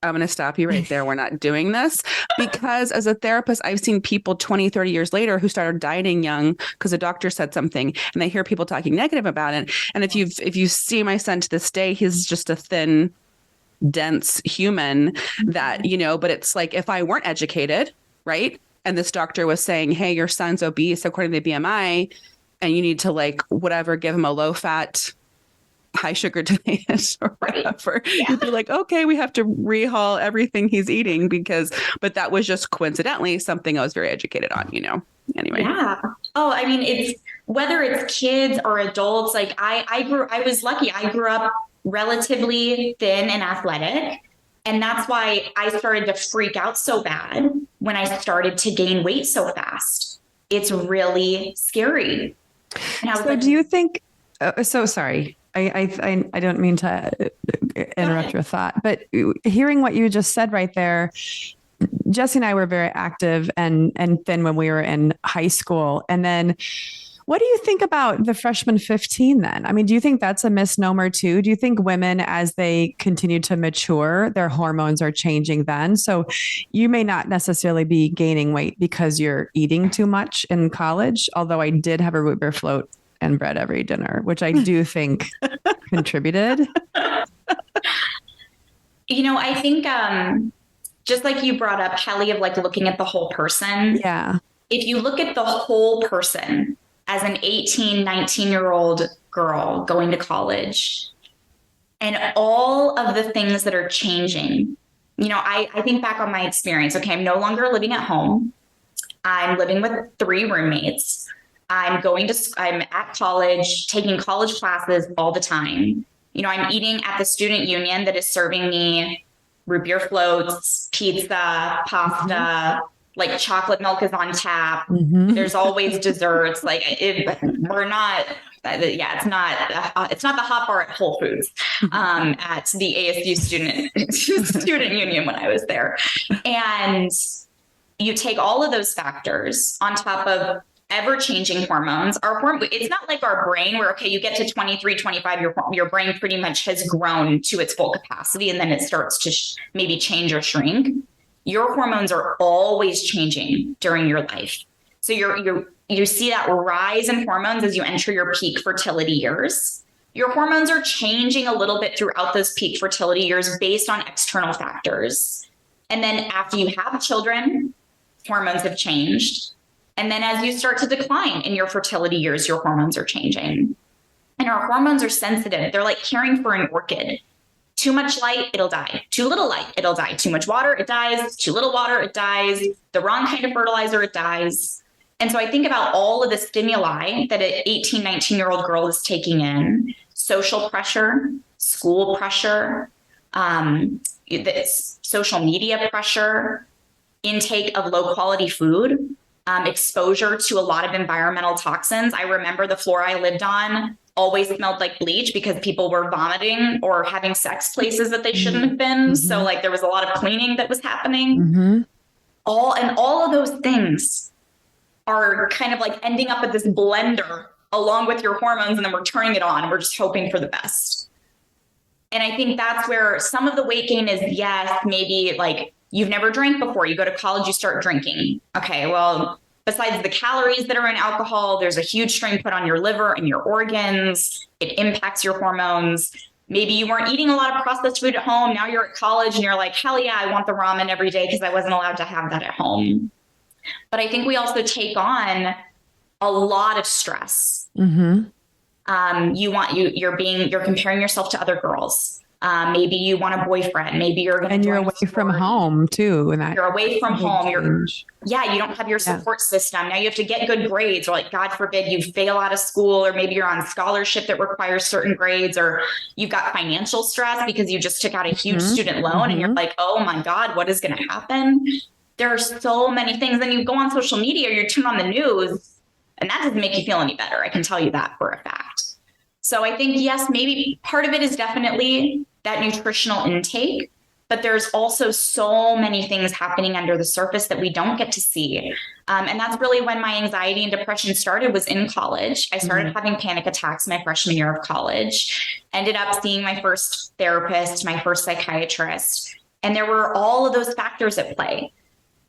I'm going to stop you right there. We're not doing this, because as a therapist, I've seen people 20, 30 years later who started dieting young because a doctor said something, and they hear people talking negative about it. And if you see my son to this day, he's just a thin, dense human that, but it's like, if I weren't educated, right? And this doctor was saying, hey, your son's obese according to the BMI, and you need to like, whatever, give him a low fat, high sugar diet or whatever. Yeah. You'd be like, okay, we have to rehaul everything he's eating but that was just coincidentally something I was very educated on, anyway. Yeah. Oh, I mean, it's whether it's kids or adults, like I was lucky. I grew up relatively thin and athletic. And that's why I started to freak out so bad when I started to gain weight so fast. It's really scary. And I was do you think, so sorry. I don't mean to interrupt your thought, but hearing what you just said right there, Jesse and I were very active and thin when we were in high school. And then what do you think about the freshman 15 then? I mean, do you think that's a misnomer too? Do you think women, as they continue to mature, their hormones are changing then? So you may not necessarily be gaining weight because you're eating too much in college, although I did have a root beer float and bread every dinner, which I do think contributed. I think just like you brought up, Kelly, of like looking at the whole person. Yeah. If you look at the whole person as an 18, 19-year-old girl going to college and all of the things that are changing, I think back on my experience. Okay, I'm no longer living at home. I'm living with 3 roommates. I'm at college, taking college classes all the time. I'm eating at the student union that is serving me root beer floats, pizza, pasta, like chocolate milk is on tap. Mm-hmm. There's always desserts. Like it's not the hot bar at Whole Foods, at the ASU student union when I was there. And you take all of those factors on top of ever-changing hormones. It's not like our brain where, okay, you get to 23, 25, your brain pretty much has grown to its full capacity and then it starts to maybe change or shrink. Your hormones are always changing during your life. So you see that rise in hormones as you enter your peak fertility years. Your hormones are changing a little bit throughout those peak fertility years based on external factors. And then after you have children, hormones have changed. And then as you start to decline in your fertility years, your hormones are changing. And our hormones are sensitive. They're like caring for an orchid. Too much light, it'll die. Too little light, it'll die. Too much water, it dies. Too little water, it dies. The wrong kind of fertilizer, it dies. And so I think about all of the stimuli that an 18, 19-year-old girl is taking in: social pressure, school pressure, social media pressure, intake of low quality food, exposure to a lot of environmental toxins. I remember the floor I lived on always smelled like bleach because people were vomiting or having sex places that they shouldn't have been. Mm-hmm. So like there was a lot of cleaning that was happening. Mm-hmm. All of those things are kind of like ending up at this blender along with your hormones, and then we're turning it on and we're just hoping for the best. And I think that's where some of the weight gain is, yes, maybe like you've never drank before. You go to college, you start drinking. Okay, well, besides the calories that are in alcohol, there's a huge strain put on your liver and your organs. It impacts your hormones. Maybe you weren't eating a lot of processed food at home. Now you're at college and you're like, hell yeah, I want the ramen every day because I wasn't allowed to have that at home. But I think we also take on a lot of stress. Mm-hmm. You're comparing yourself to other girls. Maybe you want a boyfriend. Maybe you're going to, and you're away from home too. And you're away from home. You don't have your Yeah. support system. Now you have to get good grades, or like, God forbid you fail out of school, or maybe you're on scholarship that requires certain grades, or you've got financial stress because you just took out a huge student loan and you're like, oh my God, what is going to happen? There are so many things. Then you go on social media, or you turn on the news, and that doesn't make you feel any better. I can tell you that for a fact. So I think, yes, maybe part of it is definitely that nutritional intake, but there's also so many things happening under the surface that we don't get to see. And that's really when my anxiety and depression started, was in college. I started having panic attacks my freshman year of college, ended up seeing my first therapist, my first psychiatrist, and there were all of those factors at play.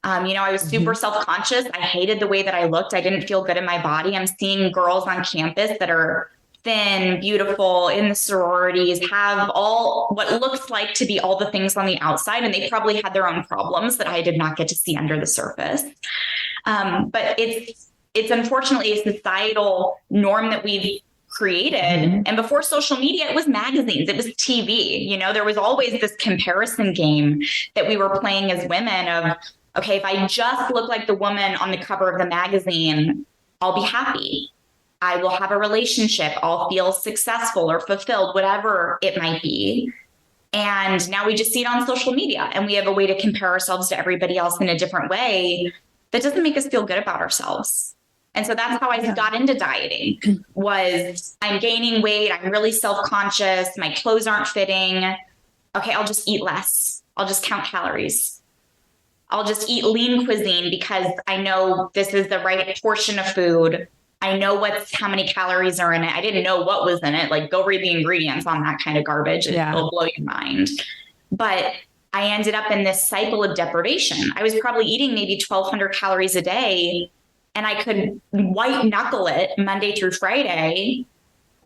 I was super self-conscious. I hated the way that I looked. I didn't feel good in my body. I'm seeing girls on campus that are thin, beautiful, in the sororities, have all what looks like to be all the things on the outside, and they probably had their own problems that I did not get to see under the surface. But it's unfortunately a societal norm that we've created. And before social media, it was magazines, it was TV. There was always this comparison game that we were playing as women of, okay, if I just look like the woman on the cover of the magazine, I'll be happy. I will have a relationship. I'll feel successful or fulfilled, whatever it might be. And now we just see it on social media, and we have a way to compare ourselves to everybody else in a different way that doesn't make us feel good about ourselves. And so that's how I got into dieting, was I'm gaining weight. I'm really self-conscious. My clothes aren't fitting. Okay, I'll just eat less. I'll just count calories. I'll just eat lean cuisine because I know this is the right portion of food. I know how many calories are in it. I didn't know what was in it. Like, go read the ingredients on that kind of garbage. It'll blow your mind. But I ended up in this cycle of deprivation. I was probably eating maybe 1,200 calories a day, and I could white knuckle it Monday through Friday,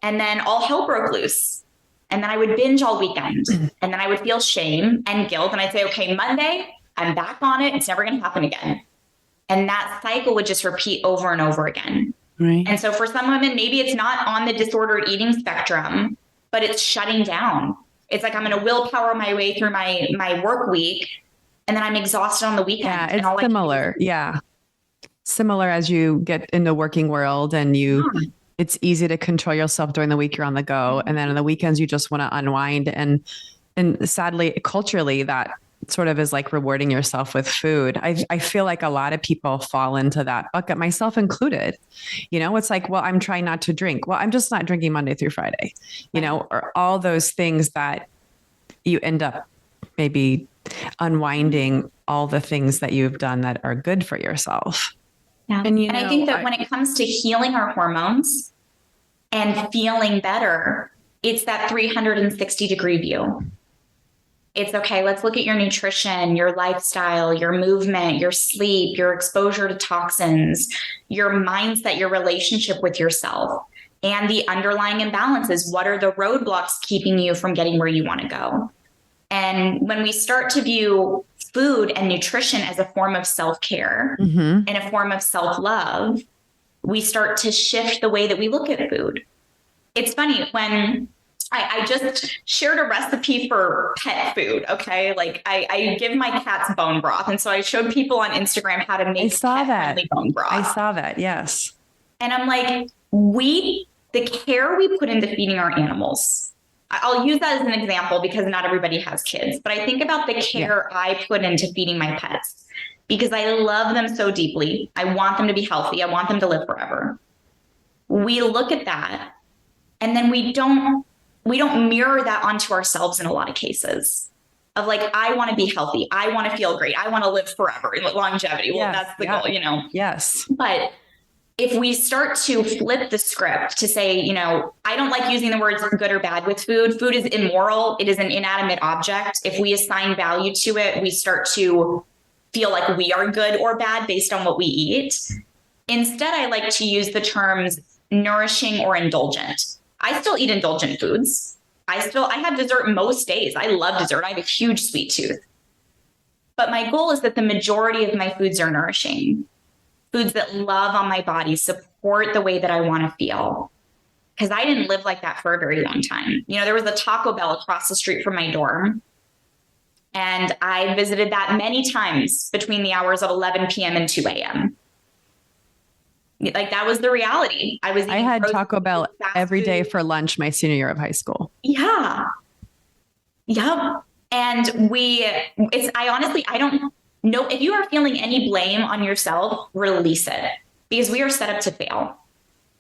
and then all hell broke loose. And then I would binge all weekend, and then I would feel shame and guilt. And I'd say, okay, Monday, I'm back on it. It's never going to happen again. And that cycle would just repeat over and over again. Right. And so for some women, maybe it's not on the disordered eating spectrum, but it's shutting down. It's like I'm going to willpower my way through my work week, and then I'm exhausted on the weekend. Yeah, it's similar. Yeah. Similar as you get in the working world, and it's easy to control yourself during the week. You're on the go. And then on the weekends, you just want to unwind. And sadly, culturally, that sort of is like rewarding yourself with food. I feel like a lot of people fall into that bucket, myself included. It's like, well, I'm trying not to drink. Well, I'm just not drinking Monday through Friday, or all those things that you end up maybe unwinding all the things that you've done that are good for yourself. Yeah. And I think that when it comes to healing our hormones and feeling better, it's that 360-degree view. It's okay, let's look at your nutrition, your lifestyle, your movement, your sleep, your exposure to toxins, your mindset, your relationship with yourself, and the underlying imbalances. What are the roadblocks keeping you from getting where you want to go? And when we start to view food and nutrition as a form of self-care and a form of self-love, we start to shift the way that we look at food. It's funny, when I just shared a recipe for pet food. Okay. Like I give my cats bone broth. And so I showed people on Instagram how to make pet-friendly bone broth. I saw that. Yes. And I'm like, the care we put into feeding our animals, I'll use that as an example because not everybody has kids, but I think about the care I put into feeding my pets because I love them so deeply. I want them to be healthy. I want them to live forever. We look at that, and then we don't mirror that onto ourselves in a lot of cases of like, I want to be healthy. I want to feel great. I want to live forever in longevity. Well, that's the goal, Yes. But if we start to flip the script to say, I don't like using the words good or bad with food. Food is immoral. It is an inanimate object. If we assign value to it, we start to feel like we are good or bad based on what we eat. Instead, I like to use the terms nourishing or indulgent. I still eat indulgent foods. I have dessert most days. I love dessert. I have a huge sweet tooth. But my goal is that the majority of my foods are nourishing. Foods that love on my body, support the way that I want to feel. because I didn't live like that for a very long time. You know, there was a Taco Bell across the street from my dorm. And I visited that many times between the hours of 11 p.m. and 2 a.m. Like that was the reality. I had Taco Bell every day for lunch my senior year of high school. Yeah. Yep. And I don't know if you are feeling any blame on yourself, release it, because we are set up to fail.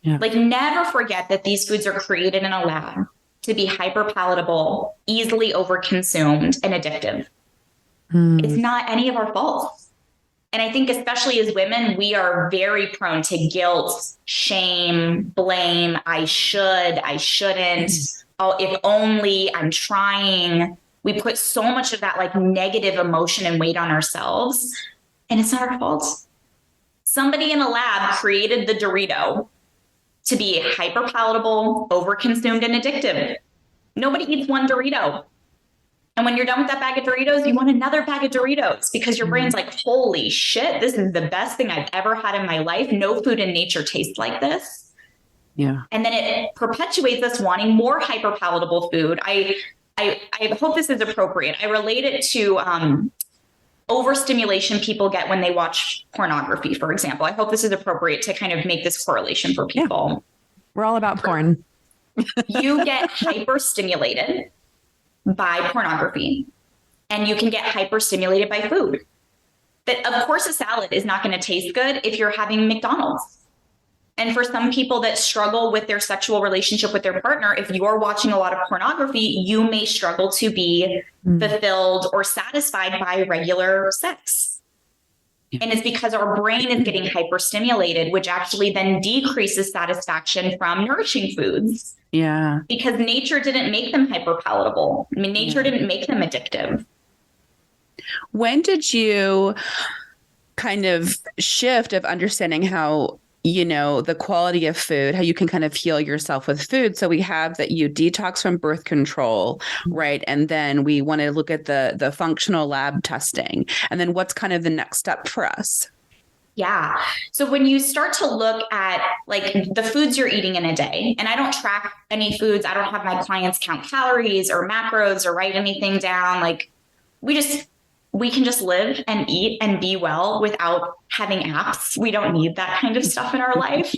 Yeah. Like never forget that these foods are created in a lab to be hyper palatable, easily overconsumed, and addictive. It's not any of our faults. And I think especially as women, we are very prone to guilt, shame, blame. I shouldn't. Oh, if only, I'm trying. We put so much of that like negative emotion and weight on ourselves, and it's not our fault. Somebody in a lab created the Dorito to be hyper palatable, overconsumed, and addictive. Nobody eats one Dorito. And when you're done with that bag of Doritos, you want another bag of Doritos because your brain's like, holy shit, this is the best thing I've ever had in my life. No food in nature tastes like this. Yeah. And then it perpetuates us wanting more hyper palatable food. I hope this is appropriate. I relate it to overstimulation people get when they watch pornography, for example. I hope this is appropriate to kind of make this correlation for people. Yeah. We're all about porn. You get hyperstimulated by pornography, and you can get hyperstimulated by food. But of course, a salad is not going to taste good if you're having McDonald's. And for some people that struggle with their sexual relationship with their partner, if you're watching a lot of pornography, you may struggle to be fulfilled or satisfied by regular sex. And it's because our brain is getting hyperstimulated, which actually then decreases satisfaction from nourishing foods. Yeah. Because nature didn't make them hyperpalatable. I mean, nature didn't make them addictive. When did you kind of shift of understanding how, you know, the quality of food, how you can kind of heal yourself with food? So we have that you detox from birth control, right? And then we want to look at the functional lab testing. And then what's kind of the next step for us? Yeah. So when you start to look at like the foods you're eating in a day, and I don't track any foods, I don't have my clients count calories or macros or write anything down. Like we can just live and eat and be well without having apps. We don't need that kind of stuff in our life.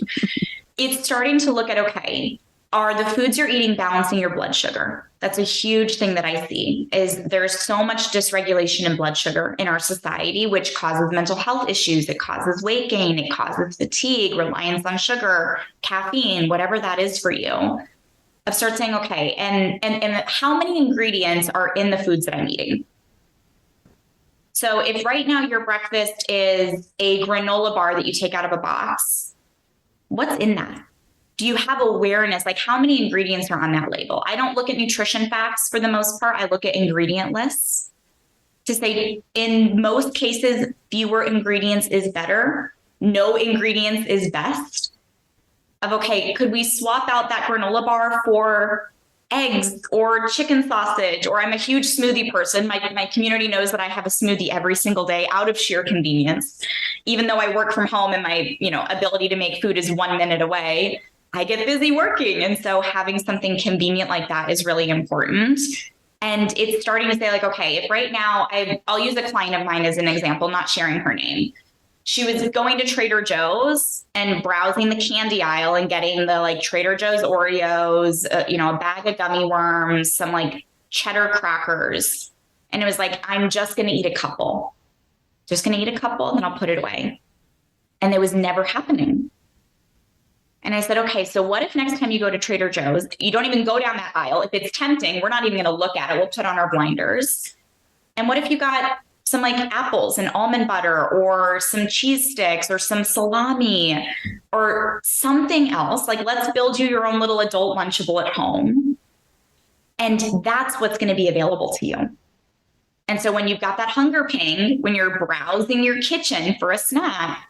It's starting to look at, okay, are the foods you're eating balancing your blood sugar? That's a huge thing that I see is there's so much dysregulation in blood sugar in our society, which causes mental health issues. It causes weight gain. It causes fatigue, reliance on sugar, caffeine, whatever that is for you. I've started saying, okay, and how many ingredients are in the foods that I'm eating? So if right now your breakfast is a granola bar that you take out of a box, what's in that? Do you have awareness? Like how many ingredients are on that label? I don't look at nutrition facts for the most part. I look at ingredient lists to say in most cases, fewer ingredients is better. No ingredients is best. Of okay, could we swap out that granola bar for eggs or chicken sausage? Or I'm a huge smoothie person. My community knows that I have a smoothie every single day out of sheer convenience. Even though I work from home and my, ability to make food is 1 minute away, I get busy working. And so having something convenient like that is really important. And it's starting to say like, okay, if right now I'll use a client of mine as an example, not sharing her name. She was going to Trader Joe's and browsing the candy aisle and getting the like Trader Joe's Oreos, a bag of gummy worms, some like cheddar crackers. And it was like, I'm just going to eat a couple, then I'll put it away. And it was never happening. And I said, okay, so what if next time you go to Trader Joe's, you don't even go down that aisle? If it's tempting, we're not even going to look at it. We'll put on our blinders. And what if you got some like apples and almond butter or some cheese sticks or some salami or something else? Like, let's build you your own little adult Lunchable at home. And that's what's going to be available to you. And so when you've got that hunger pang, when you're browsing your kitchen for a snack,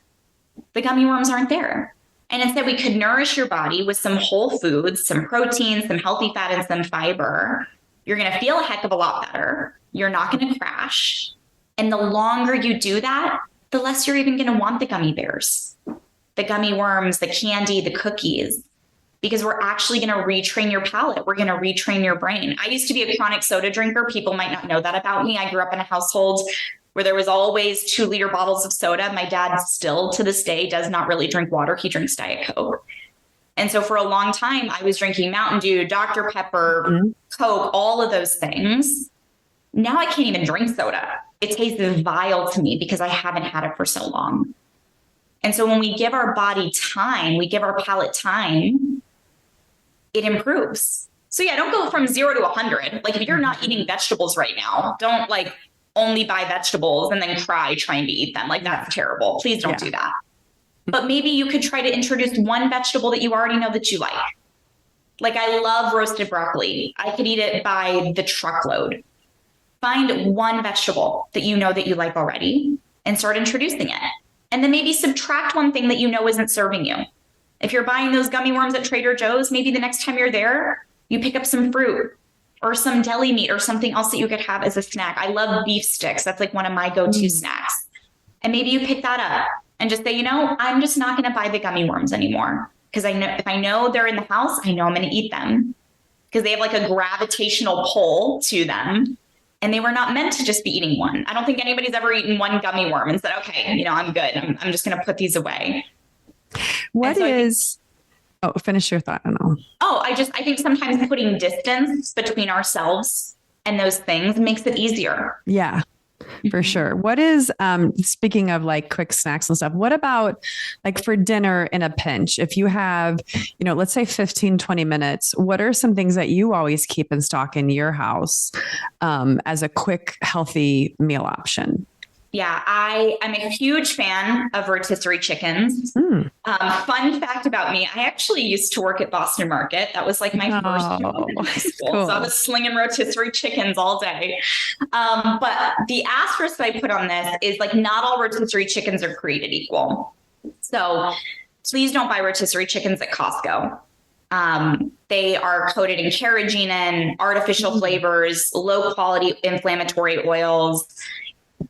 the gummy worms aren't there. And instead we could nourish your body with some whole foods, some protein, some healthy fat, and some fiber. You're going to feel a heck of a lot better. You're not going to crash. And the longer you do that, the less you're even going to want the gummy bears, the gummy worms, the candy, the cookies. because we're actually going to retrain your palate. We're going to retrain your brain. I used to be a chronic soda drinker. People might not know that about me. I grew up in a household where there was always 2-liter bottles of soda. My dad still to this day does not really drink water. He drinks Diet Coke. And so for a long time, I was drinking Mountain Dew, Dr. Pepper, Coke, all of those things. Now I can't even drink soda. It tastes vile to me because I haven't had it for so long. And so when we give our body time, we give our palate time, it improves. So yeah, don't go from 0 to 100. Like if you're not eating vegetables right now, don't like only buy vegetables and then cry trying to eat them. Like that's terrible. Please don't do that. But maybe you could try to introduce one vegetable that you already know that you like. Like I love roasted broccoli. I could eat it by the truckload. Find one vegetable that you know that you like already and start introducing it. And then maybe subtract one thing that you know isn't serving you. If you're buying those gummy worms at Trader Joe's, maybe the next time you're there, you pick up some fruit or some deli meat or something else that you could have as a snack. I love beef sticks. That's like one of my go-to snacks. And maybe you pick that up and just say, you know, I'm just not going to buy the gummy worms anymore. Because I know if I know they're in the house, I know I'm going to eat them because they have like a gravitational pull to them. And they were not meant to just be eating one. I don't think anybody's ever eaten one gummy worm and said, okay, you know, I'm good. I'm just going to put these away. Finish your thought. I think sometimes putting distance between ourselves and those things makes it easier. Yeah, for sure. What is, speaking of like quick snacks and stuff, what about like for dinner in a pinch? If you have, you know, let's say 15, 20 minutes, what are some things that you always keep in stock in your house as a quick, healthy meal option? Yeah, I'm a huge fan of rotisserie chickens. Fun fact about me, I actually used to work at Boston Market. That was like my first job in high school. Cool. So I was slinging rotisserie chickens all day. But the asterisk I put on this is like not all rotisserie chickens are created equal. So please don't buy rotisserie chickens at Costco. They are coated in carrageenan, artificial flavors, low quality inflammatory oils.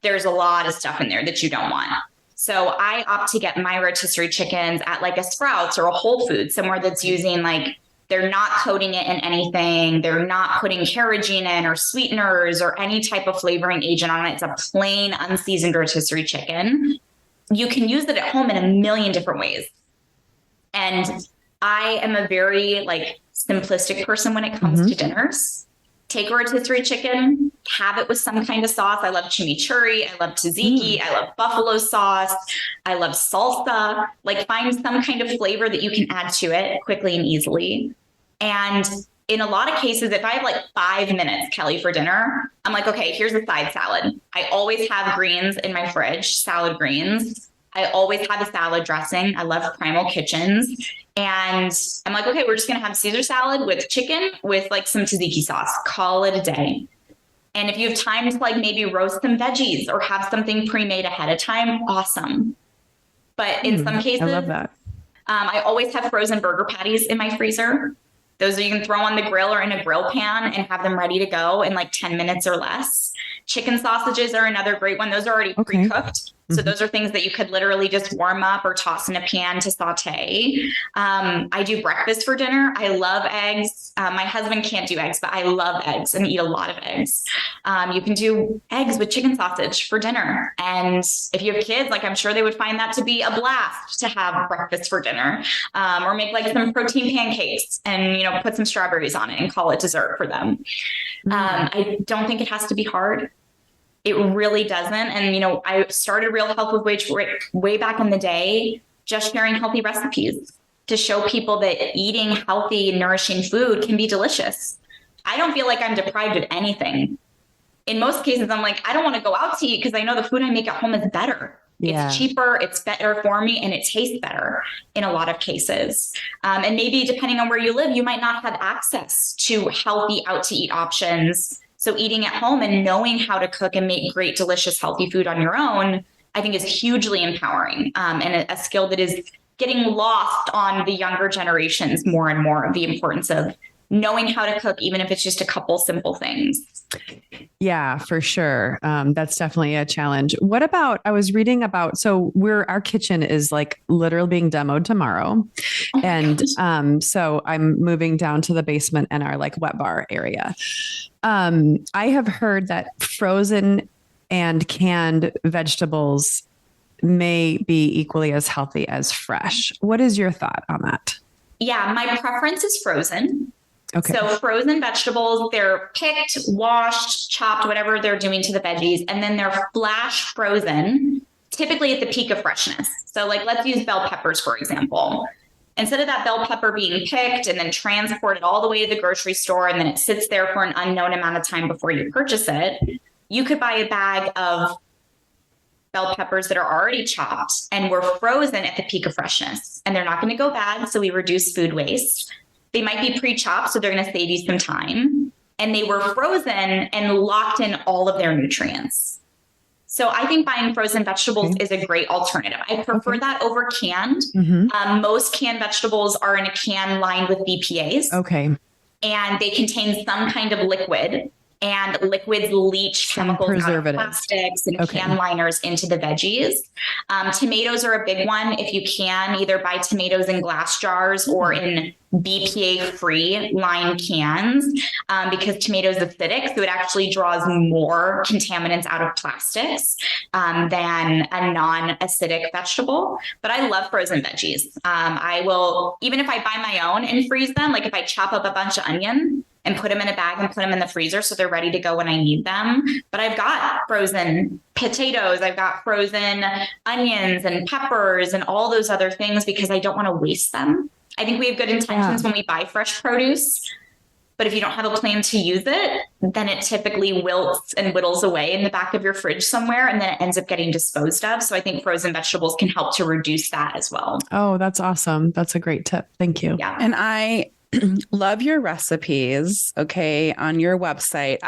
There's a lot of stuff in there that you don't want. So I opt to get my rotisserie chickens at like a Sprouts or a Whole Foods, somewhere that's using like, they're not coating it in anything. They're not putting carrageenan or sweeteners or any type of flavoring agent on it. It's a plain unseasoned rotisserie chicken. You can use it at home in a million different ways. And I am a very like simplistic person when it comes to dinners. Take a rotisserie chicken, have it with some kind of sauce. I love chimichurri. I love tzatziki. I love buffalo sauce. I love salsa. Like find some kind of flavor that you can add to it quickly and easily. And in a lot of cases, if I have like 5 minutes, Kelly, for dinner, I'm like, okay, here's a side salad. I always have greens in my fridge, salad greens. I always have a salad dressing. I love Primal Kitchens. And I'm like, okay, we're just going to have Caesar salad with chicken with like some tzatziki sauce. Call it a day. And if you have time to like maybe roast some veggies or have something pre-made ahead of time, awesome. But in some cases, I love that. I always have frozen burger patties in my freezer. Those you can throw on the grill or in a grill pan and have them ready to go in like 10 minutes or less. Chicken sausages are another great one. Those are already pre-cooked. So those are things that you could literally just warm up or toss in a pan to saute. I do breakfast for dinner. I love eggs. My husband can't do eggs, but I love eggs and eat a lot of eggs. You can do eggs with chicken sausage for dinner. And if you have kids, like I'm sure they would find that to be a blast to have breakfast for dinner. Or make like some protein pancakes and, you know, put some strawberries on it and call it dessert for them. I don't think it has to be hard. It really doesn't. And, you know, I started Real Health with Rach way back in the day, just sharing healthy recipes to show people that eating healthy, nourishing food can be delicious. I don't feel like I'm deprived of anything. In most cases, I'm like, I don't want to go out to eat because I know the food I make at home is better. Yeah. It's cheaper, it's better for me, and it tastes better in a lot of cases. And maybe depending on where you live, you might not have access to healthy out to eat options. So eating at home and knowing how to cook and make great, delicious, healthy food on your own, I think is hugely empowering and a skill that is getting lost on the younger generations more and more, of the importance of knowing how to cook, even if it's just a couple simple things. Yeah, for sure. That's definitely a challenge. What about, I was reading about, so our kitchen is like literally being demoed tomorrow. Oh And so I'm moving down to the basement and our like wet bar area. I have heard that frozen and canned vegetables may be equally as healthy as fresh. What is your thought on that? Yeah, my preference is frozen. Okay. So frozen vegetables, they're picked, washed, chopped, whatever they're doing to the veggies, and then they're flash frozen, typically at the peak of freshness. So like, let's use bell peppers, for example. Instead of that bell pepper being picked and then transported all the way to the grocery store, and then it sits there for an unknown amount of time before you purchase it, you could buy a bag of bell peppers that are already chopped and were frozen at the peak of freshness. And they're not going to go bad, so we reduce food waste. They might be pre-chopped, so they're going to save you some time. And they were frozen and locked in all of their nutrients. So I think buying frozen vegetables is a great alternative. I prefer that over canned. Most canned vegetables are in a can lined with BPAs. Okay. And they contain some kind of liquid. And liquids leach chemicals out of plastics and can liners into the veggies. Tomatoes are a big one. If you can, either buy tomatoes in glass jars or in BPA-free lined cans, because tomatoes acidic, so it actually draws more contaminants out of plastics than a non-acidic vegetable. But I love frozen veggies. I will, even if I buy my own and freeze them, like if I chop up a bunch of onion and put them in a bag and put them in the freezer so they're ready to go when I need them. But I've got frozen potatoes, I've got frozen onions and peppers and all those other things because I don't want to waste them. I think we have good intentions when we buy fresh produce, but if you don't have a plan to use it, then it typically wilts and whittles away in the back of your fridge somewhere, and then it ends up getting disposed of. So I think frozen vegetables can help to reduce that as well. Oh, that's awesome. That's a great tip. Thank you. Yeah. And I love your recipes. Okay. On your website,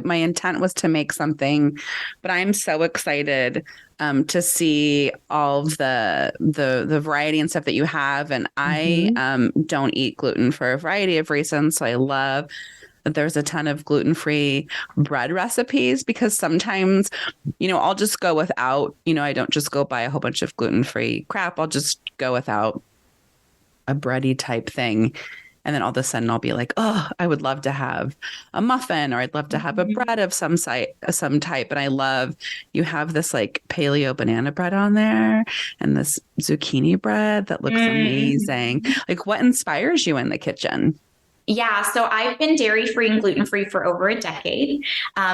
my intent was to make something, but I'm so excited to see all of the variety and stuff that you have. And I don't eat gluten for a variety of reasons. So I love that there's a ton of gluten-free bread recipes, because sometimes, I'll just go without, I don't just go buy a whole bunch of gluten-free crap. I'll just go without a bready type thing. And then all of a sudden I'll be like, oh, I would love to have a muffin, or I'd love to have a bread of some type. And I love, you have this like paleo banana bread on there and this zucchini bread that looks amazing. Like, what inspires you in the kitchen? Yeah, so I've been dairy-free and gluten-free for over a decade.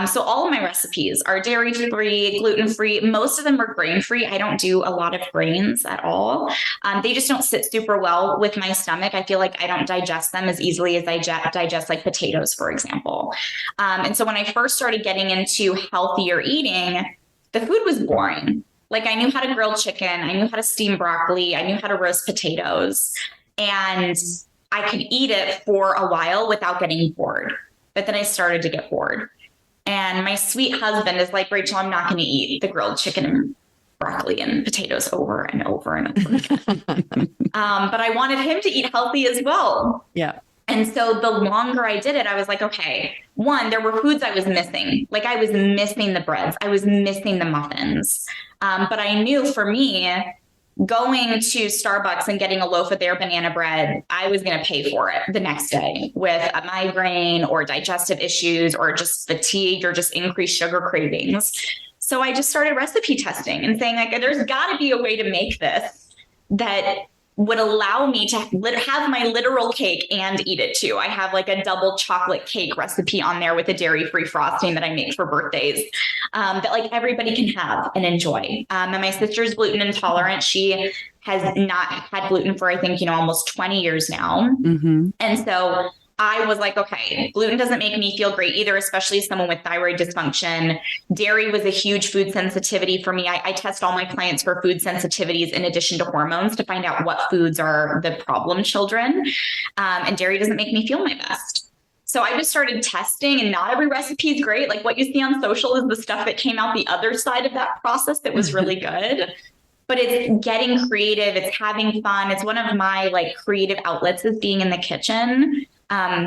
So all of my recipes are dairy-free, gluten-free. Most of them are grain-free. I don't do a lot of grains at all. They just don't sit super well with my stomach. I feel like I don't digest them as easily as I digest like potatoes, for example. And so when I first started getting into healthier eating, the food was boring. Like, I knew how to grill chicken. I knew how to steam broccoli. I knew how to roast potatoes. And I could eat it for a while without getting bored. But then I started to get bored. And my sweet husband is like, Rachel, I'm not going to eat the grilled chicken and broccoli and potatoes over and over and over again. But I wanted him to eat healthy as well. Yeah. And so the longer I did it, I was like, okay, one, there were foods I was missing. Like, I was missing the breads. I was missing the muffins. But I knew for me, going to Starbucks and getting a loaf of their banana bread, I was going to pay for it the next day with a migraine or digestive issues or just fatigue or just increased sugar cravings. So I just started recipe testing and saying, like, there's got to be a way to make this that would allow me to have my literal cake and eat it too. I have like a double chocolate cake recipe on there with a dairy-free frosting that I make for birthdays that like everybody can have and enjoy. And my sister's gluten intolerant. She has not had gluten for, I think, almost 20 years now. And so I was like, okay, gluten doesn't make me feel great either, especially as someone with thyroid dysfunction. Dairy was a huge food sensitivity for me. I test all my clients for food sensitivities in addition to hormones to find out what foods are the problem children. And dairy doesn't make me feel my best. So I just started testing, and not every recipe is great. Like, what you see on social is the stuff that came out the other side of that process that was really good. But it's getting creative. It's having fun. It's one of my like creative outlets is being in the kitchen.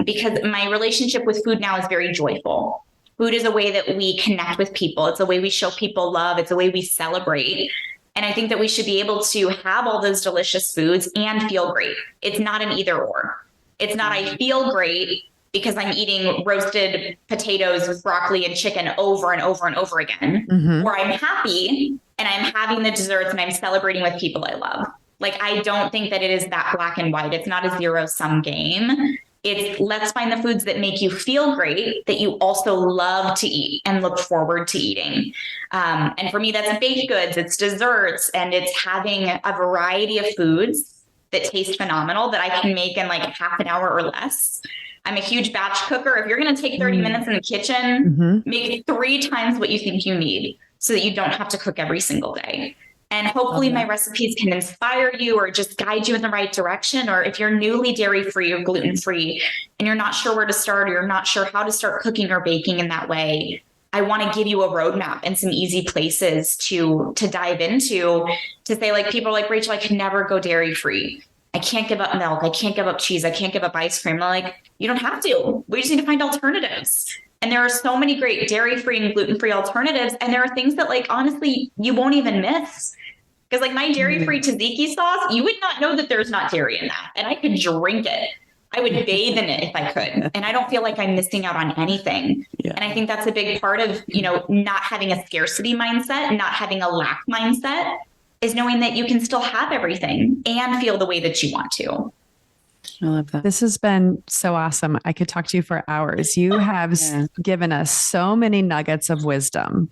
because my relationship with food now is very joyful. Food is a way that we connect with people. It's a way we show people love. It's a way we celebrate. And I think that we should be able to have all those delicious foods and feel great. It's not an either or. It's not I feel great because I'm eating roasted potatoes with broccoli and chicken over and over and over again. Or I'm happy and I'm having the desserts and I'm celebrating with people I love. Like, I don't think that it is that black and white. It's not a zero-sum game. It's let's find the foods that make you feel great, that you also love to eat and look forward to eating. And for me, that's baked goods, it's desserts, and it's having a variety of foods that taste phenomenal that I can make in like half an hour or less. I'm a huge batch cooker. If you're going to take 30 minutes in the kitchen, make 3 times what you think you need so that you don't have to cook every single day. And hopefully my recipes can inspire you or just guide you in the right direction. Or if you're newly dairy-free or gluten-free and you're not sure where to start or you're not sure how to start cooking or baking in that way, I want to give you a roadmap and some easy places to dive into, to say, like, people are like, Rachel, I can never go dairy-free. I can't give up milk. I can't give up cheese. I can't give up ice cream. I'm like, you don't have to. We just need to find alternatives. And there are so many great dairy-free and gluten-free alternatives. And there are things that, like, honestly, you won't even miss. Because like my dairy-free tzatziki sauce, you would not know that there's not dairy in that. And I could drink it. I would bathe in it if I could. And I don't feel like I'm missing out on anything. Yeah. And I think that's a big part of, not having a scarcity mindset, not having a lack mindset, is knowing that you can still have everything and feel the way that you want to. I love that. This has been so awesome. I could talk to you for hours. You have given us so many nuggets of wisdom.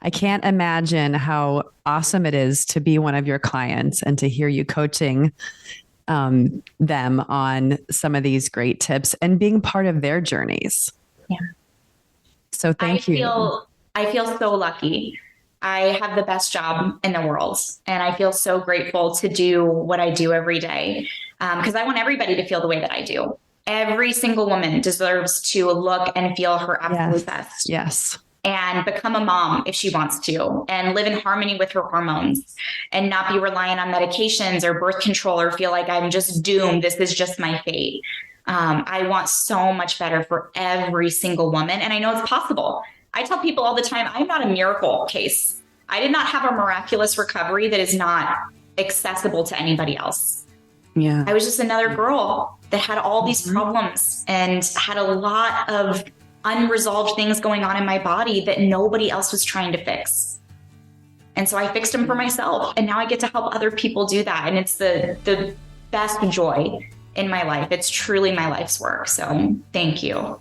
I can't imagine how awesome it is to be one of your clients and to hear you coaching them on some of these great tips and being part of their journeys. Yeah. So thank you. I feel so lucky. I have the best job in the world, and I feel so grateful to do what I do every day, because I want everybody to feel the way that I do. Every single woman deserves to look and feel her absolute best. Yes. And become a mom if she wants to, and live in harmony with her hormones and not be reliant on medications or birth control or feel like I'm just doomed. This is just my fate. I want so much better for every single woman. And I know it's possible. I tell people all the time, I'm not a miracle case. I did not have a miraculous recovery that is not accessible to anybody else. Yeah. I was just another girl that had all these problems and had a lot of unresolved things going on in my body that nobody else was trying to fix. And so I fixed them for myself. And now I get to help other people do that. And it's the best joy in my life. It's truly my life's work. So thank you.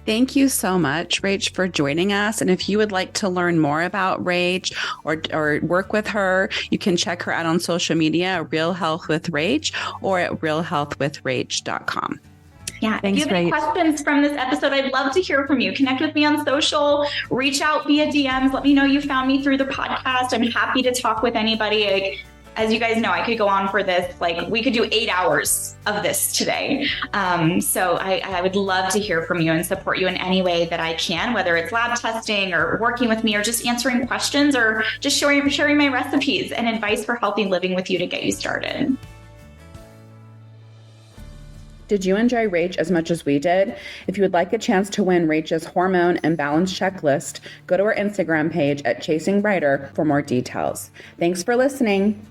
Thank you so much, Rach, for joining us. And if you would like to learn more about Rach or work with her, you can check her out on social media, Real Health with Rach, or at realhealthwithrach.com. Yeah. Thanks, if you have any questions from this episode, I'd love to hear from you. Connect with me on social, reach out via DMs. Let me know you found me through the podcast. I'm happy to talk with anybody. As you guys know, I could go on for this. Like, we could do 8 hours of this today. So I would love to hear from you and support you in any way that I can, whether it's lab testing or working with me or just answering questions or just sharing my recipes and advice for healthy living with you to get you started. Did you enjoy Rach as much as we did? If you would like a chance to win Rach's Hormone Imbalance Checklist, go to our Instagram page at Chasing Brighter for more details. Thanks for listening.